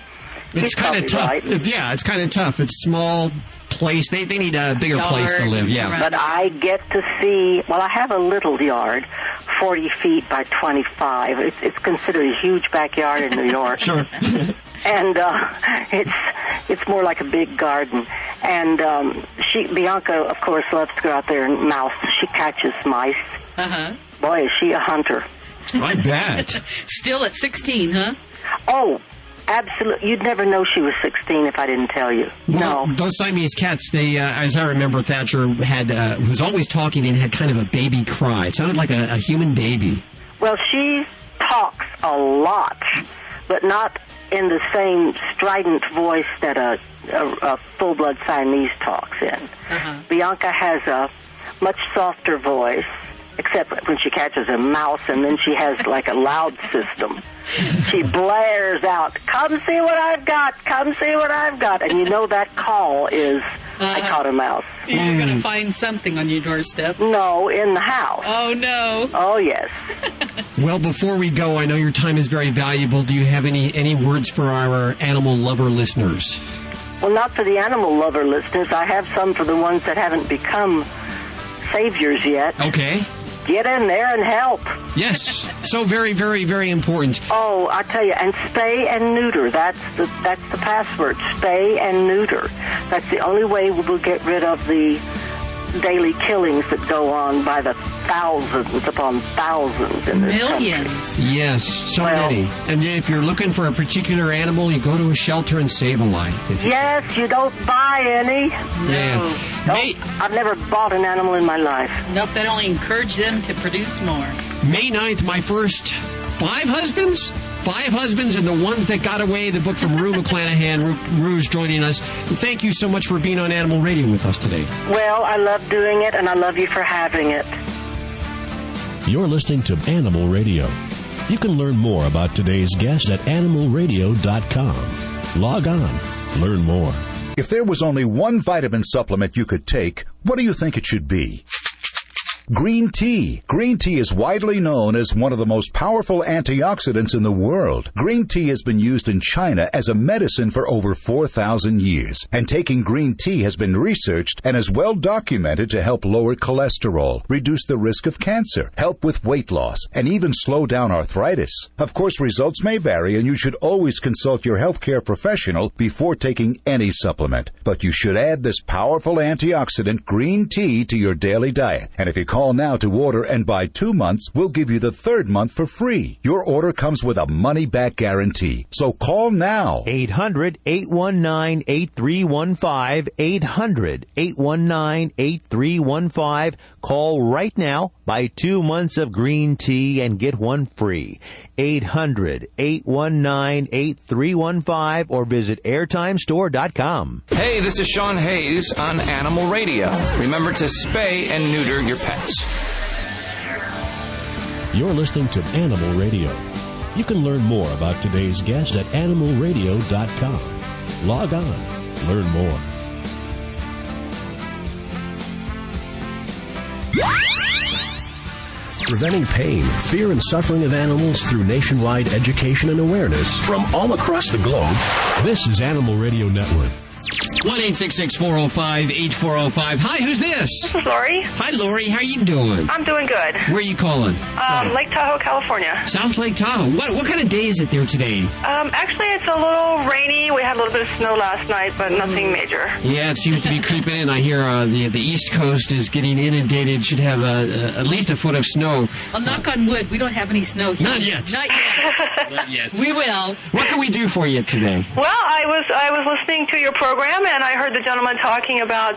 It's kind of tough. Right. Yeah, it's kind of tough. It's small place. They need a bigger place to live, But I get to see, I have a little yard, 40 feet by 25. It's considered a huge backyard in New York. Sure. And it's more like a big garden. And Bianca, of course, loves to go out there and mouse. She catches mice. Boy, is she a hunter. I bet. Still at 16, huh? Oh, absolutely. You'd never know she was 16 if I didn't tell you. Well, those Siamese cats, they, as I remember, Thatcher was always talking and had kind of a baby cry. It sounded like a human baby. Well, she talks a lot, but not in the same strident voice that a full-blood Siamese talks in. Bianca has a much softer voice, except when she catches a mouse, and then she has like a loud system. She blares out, "Come see what I've got! Come see what I've got!" And that call is, I caught a mouse. You're going to find something on your doorstep. No, in the house. Oh, no. Oh, yes. Well, before we go, I know your time is very valuable. Do you have any words for our animal lover listeners? Well, not for the animal lover listeners. I have some for the ones that haven't become saviors yet. Okay. Get in there and help. Yes. So very, very, very important. Oh, I tell you, and spay and neuter. That's the password. Spay and neuter. That's the only way we'll get rid of the daily killings that go on by the thousands upon thousands in this Millions. country. Yes, so many. And if you're looking for a particular animal, you go to a shelter and save a life. Yes, you don't buy any. Yeah. Nope, I've never bought an animal in my life. Nope, that only encouraged them to produce more. May 9th, my first 5 husbands. 5 husbands and the ones that got away, the book from Rue McClanahan. Rue's joining us. And thank you so much for being on Animal Radio with us today. Well, I love doing it, and I love you for having it. You're listening to Animal Radio. You can learn more about today's guest at animalradio.com. Log on. Learn more. If there was only one vitamin supplement you could take, what do you think it should be? Green tea. Green tea is widely known as one of the most powerful antioxidants in the world. Green tea has been used in China as a medicine for over 4,000 years. And taking green tea has been researched and is well documented to help lower cholesterol, reduce the risk of cancer, help with weight loss, and even slow down arthritis. Of course, results may vary, and you should always consult your healthcare professional before taking any supplement. But you should add this powerful antioxidant green tea to your daily diet. And if you call now to order and buy 2 months, we'll give you the 3rd month for free. Your order comes with a money-back guarantee. So call now. 800-819-8315. 800-819-8315. Call right now. Buy 2 months of green tea and get one free. 800-819-8315 or visit airtimestore.com. Hey, this is Sean Hayes on Animal Radio. Remember to spay and neuter your pets. You're listening to Animal Radio. You can learn more about today's guest at animalradio.com. Log on. Learn more. Preventing pain, fear, and suffering of animals through nationwide education and awareness from all across the globe. This is Animal Radio Network. 1-866-405-8405. Hi, who's this? This is Lori. Hi, Lori. How you doing? I'm doing good. Where are you calling? Lake Tahoe, California. South Lake Tahoe. What kind of day is it there today? Actually, it's a little rainy. We had a little bit of snow last night, but nothing major. Yeah, it seems to be creeping in. I hear the East Coast is getting inundated. Should have at least a foot of snow. Well, knock on wood, we don't have any snow here. Not yet. Not yet. Not yet. We will. What can we do for you today? Well, I was listening to your program, and I heard the gentleman talking about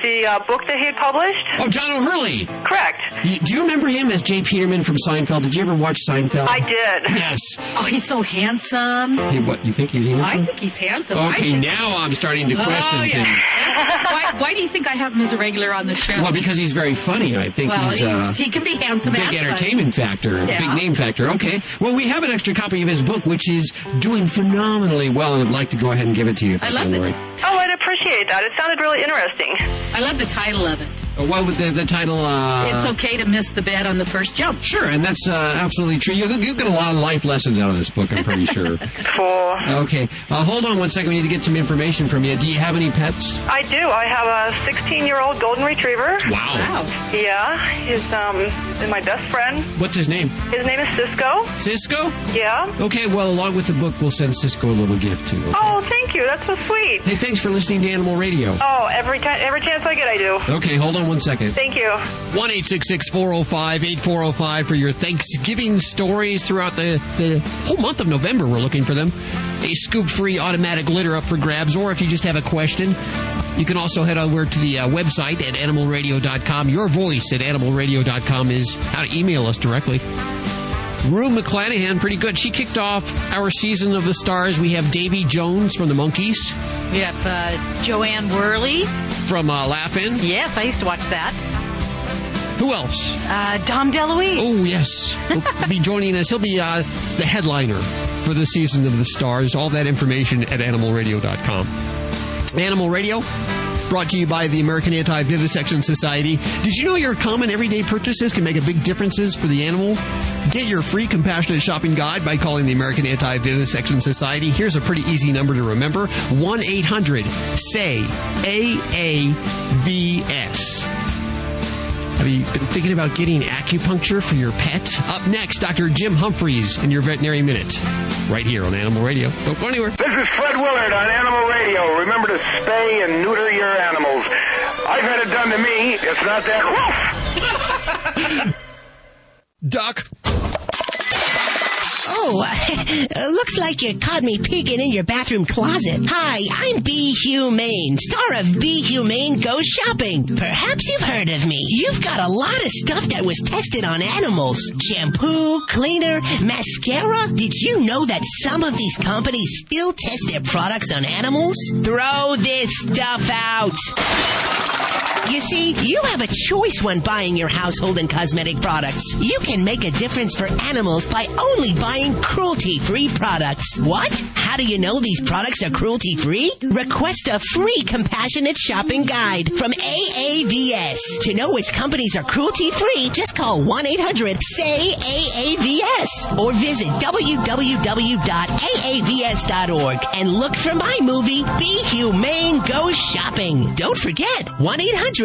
the book that he had published. Oh, John O'Hurley. Correct. Do you remember him as Jay Peterman from Seinfeld? Did you ever watch Seinfeld? I did. Yes. Oh, he's so handsome. Hey, what, you think he's handsome? I think he's handsome. Okay, now I'm starting to question things. Why do you think I have him as a regular on the show? Well, because he's very funny. I think he can be handsome. Big entertainment factor, Yeah. big name factor. Okay. Well, we have an extra copy of his book, which is doing phenomenally well, and I'd like to go ahead and give it to you. I love it. Oh, I'd appreciate that. It sounded really interesting. I love the title of it. What was the title? It's okay to miss the bed on the first jump. Sure, and that's absolutely true. You get a lot of life lessons out of this book, I'm pretty sure. Cool. Okay. Hold on one second. We need to get some information from you. Do you have any pets? I do. I have a 16-year-old golden retriever. Wow. Yeah, he's my best friend. What's his name? His name is Cisco. Cisco? Yeah. Okay, well, along with the book, we'll send Cisco a little gift, too. Okay? Oh, thank you. That's so sweet. Hey, thanks for listening to Animal Radio. Oh, every chance I get, I do. Okay, hold on one second. Thank you. 1-866-405-8405 for your Thanksgiving stories throughout the whole month of November. We're looking for them. A scoop-free automatic litter up for grabs, or if you just have a question, you can also head over to the website at animalradio.com. Your voice at animalradio.com is how to email us directly. Rue McClanahan, pretty good. She kicked off our season of the stars. We have Davy Jones from the Monkees. We have Joanne Worley. From Laugh-In. Yes, I used to watch that. Who else? Dom DeLuise. Oh, yes. He'll be joining us. He'll be the headliner for the season of the stars. All that information at animalradio.com. Animal Radio, brought to you by the American Anti-Vivisection Society. Did you know your common everyday purchases can make a big difference for the animal? Get your free compassionate shopping guide by calling the American Anti-Vivisection Society. Here's a pretty easy number to remember. 1-800-SAY-AAVS. Have you been thinking about getting acupuncture for your pet? Up next, Dr. Jim Humphreys in your Veterinary Minute, right here on Animal Radio. Don't go anywhere. This is Fred Willard on Animal Radio. Remember to spay and neuter your animals. I've had it done to me. It's not that. Duck. Oh, looks like you caught me peeking in your bathroom closet. Hi, I'm Be Humane, star of Be Humane Goes Shopping. Perhaps you've heard of me. You've got a lot of stuff that was tested on animals. Shampoo, cleaner, mascara. Did you know that some of these companies still test their products on animals? Throw this stuff out. You see, you have a choice when buying your household and cosmetic products. You can make a difference for animals by only buying cruelty-free products. What? How do you know these products are cruelty-free? Request a free compassionate shopping guide from AAVS. To know which companies are cruelty-free, just call 1-800-SAY-AAVS or visit www.aavs.org and look for my movie, Be Humane Goes Shopping. Don't forget, 1-800-SAY-AAVS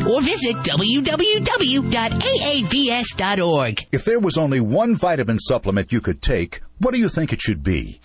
or visit www.aavs.org. If there was only one vitamin supplement you could take, what do you think it should be?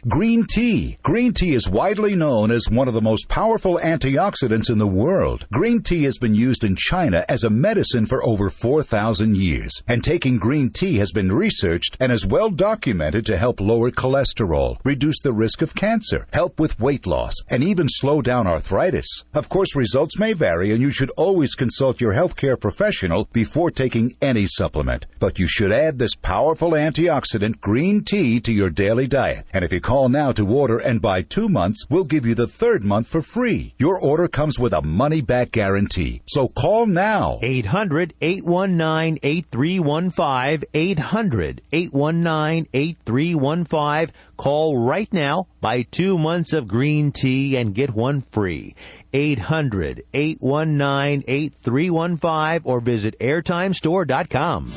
Green tea. Green tea is widely known as one of the most powerful antioxidants in the world. Green tea has been used in China as a medicine for over 4,000 years. And taking green tea has been researched and is well documented to help lower cholesterol, reduce the risk of cancer, help with weight loss, and even slow down arthritis. Of course, results may vary, and you should always consult your healthcare professional before taking any supplement. But you should add this powerful antioxidant, green tea, to your daily diet. And if you call now to order and buy 2 months, we'll give you the 3rd month for free. Your order comes with a money-back guarantee. So call now. 800-819-8315. 800-819-8315. Call right now. Buy 2 months of green tea and get one free. 800-819-8315 or visit airtimestore.com.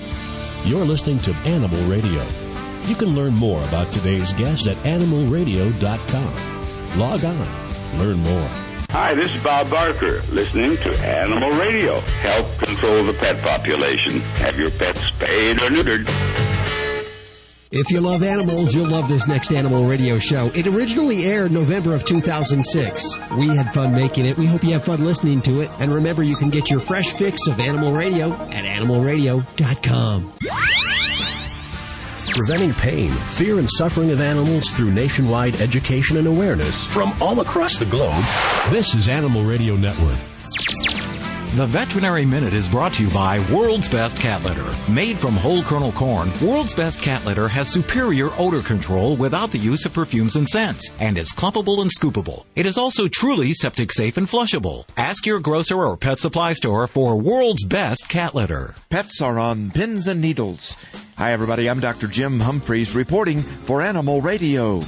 You're listening to Animal Radio. You can learn more about today's guest at animalradio.com. Log on. Learn more. Hi, this is Bob Barker, listening to Animal Radio. Help control the pet population. Have your pets spayed or neutered. If you love animals, you'll love this next Animal Radio show. It originally aired November of 2006. We had fun making it. We hope you have fun listening to it. And remember, you can get your fresh fix of Animal Radio at animalradio.com. Preventing pain, fear, and suffering of animals through nationwide education and awareness from all across the globe. This is Animal Radio Network. The Veterinary Minute is brought to you by World's Best Cat Litter. Made from whole kernel corn, World's Best Cat Litter has superior odor control without the use of perfumes and scents, and is clumpable and scoopable. It is also truly septic safe and flushable. Ask your grocer or pet supply store for World's Best Cat Litter. Pets are on pins and needles. Hi everybody, I'm Dr. Jim Humphreys reporting for Animal Radio.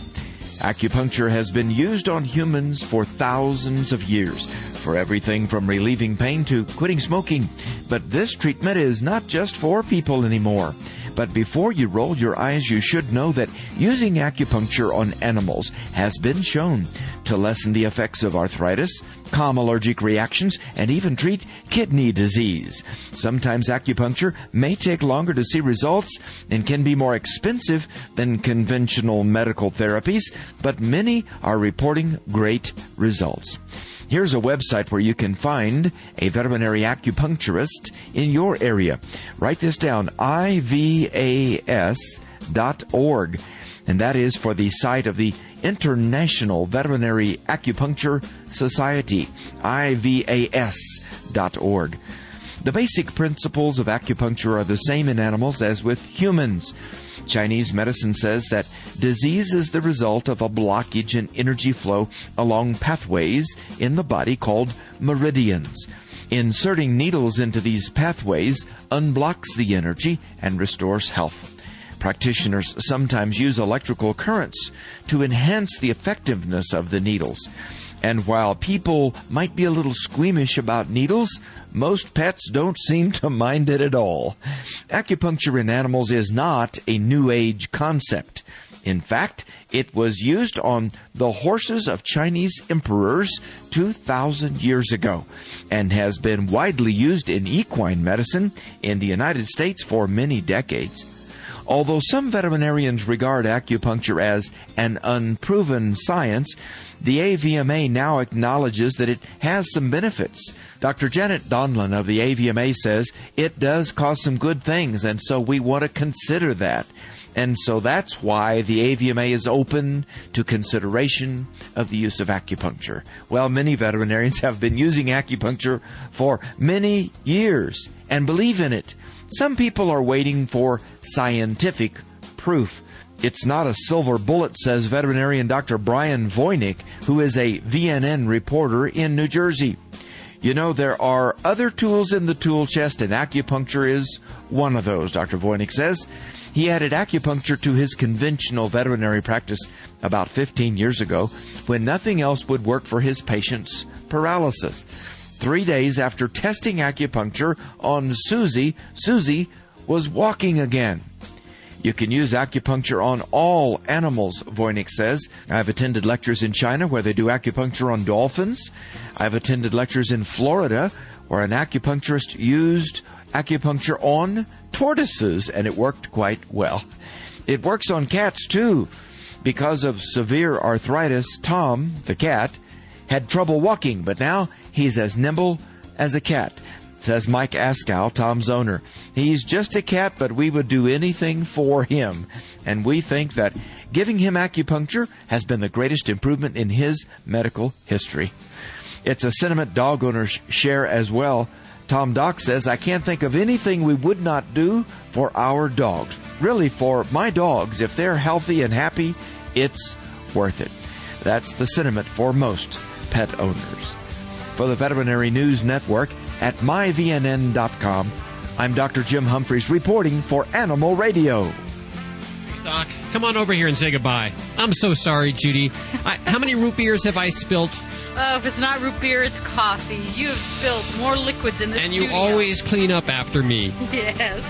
Acupuncture has been used on humans for thousands of years, for everything from relieving pain to quitting smoking. But this treatment is not just for people anymore. But before you roll your eyes, you should know that using acupuncture on animals has been shown to lessen the effects of arthritis, calm allergic reactions, and even treat kidney disease. Sometimes acupuncture may take longer to see results and can be more expensive than conventional medical therapies, but many are reporting great results. Here's a website where you can find a veterinary acupuncturist in your area. Write this down, IVAS.org. And that is for the site of the International Veterinary Acupuncture Society, IVAS.org. The basic principles of acupuncture are the same in animals as with humans. Chinese medicine says that disease is the result of a blockage in energy flow along pathways in the body called meridians. Inserting needles into these pathways unblocks the energy and restores health. Practitioners sometimes use electrical currents to enhance the effectiveness of the needles. And while people might be a little squeamish about needles, most pets don't seem to mind it at all. Acupuncture in animals is not a new age concept. In fact, it was used on the horses of Chinese emperors 2,000 years ago and has been widely used in equine medicine in the United States for many decades. Although some veterinarians regard acupuncture as an unproven science, the AVMA now acknowledges that it has some benefits. Dr. Janet Donlan of the AVMA says it does cause some good things, and so we want to consider that. And so that's why the AVMA is open to consideration of the use of acupuncture. Well, many veterinarians have been using acupuncture for many years and believe in it. Some people are waiting for scientific proof. It's not a silver bullet, says veterinarian Dr. Brian Voynick, who is a VNN reporter in New Jersey. You know, there are other tools in the tool chest, and acupuncture is one of those, Dr. Voynick says. He added acupuncture to his conventional veterinary practice about 15 years ago when nothing else would work for his patient's paralysis. 3 days after testing acupuncture on Susie, Susie was walking again. You can use acupuncture on all animals, Voynick says. I've attended lectures in China where they do acupuncture on dolphins. I've attended lectures in Florida where an acupuncturist used acupuncture on tortoises, and it worked quite well. It works on cats, too. Because of severe arthritis, Tom, the cat, had trouble walking, but now he's as nimble as a cat, says Mike Askow, Tom's owner. He's just a cat, but we would do anything for him. And we think that giving him acupuncture has been the greatest improvement in his medical history. It's a sentiment dog owners share as well. Tom Doc says, I can't think of anything we would not do for our dogs. Really, for my dogs, if they're healthy and happy, it's worth it. That's the sentiment for most pet owners. For the Veterinary News Network at myvnn.com, I'm Dr. Jim Humphreys reporting for Animal Radio. Hey, Doc, come on over here and say goodbye. I'm so sorry, Judy. How many root beers have I spilt? Oh, if it's not root beer, it's coffee. You have spilled more liquids in this And studio. you always clean up after me. Yes.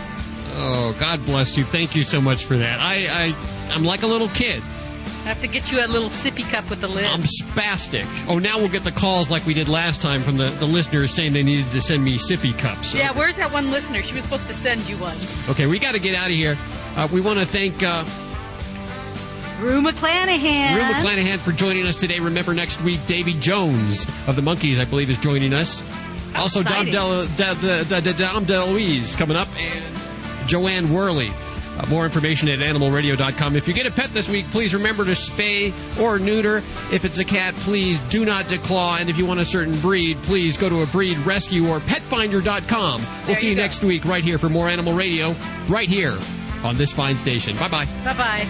Oh, God bless you. Thank you so much for that. I'm like a little kid. I have to get you a little sippy cup with the lid. I'm spastic. Oh, now we'll get the calls like we did last time from the listeners saying they needed to send me sippy cups. Yeah, where's that one listener? She was supposed to send you one. Okay, we got to get out of here. We want to thank Rue McClanahan. Rue McClanahan for joining us today. Remember, next week, Davy Jones of the Monkees, I believe, is joining us. Also, Dom DeLuise coming up, and Joanne Worley. More information at animalradio.com. If you get a pet this week, please remember to spay or neuter. If it's a cat, please do not declaw. And if you want a certain breed, please go to a breed rescue or petfinder.com. We'll see you next week right here for more Animal Radio, right here on this fine station. Bye-bye. Bye-bye.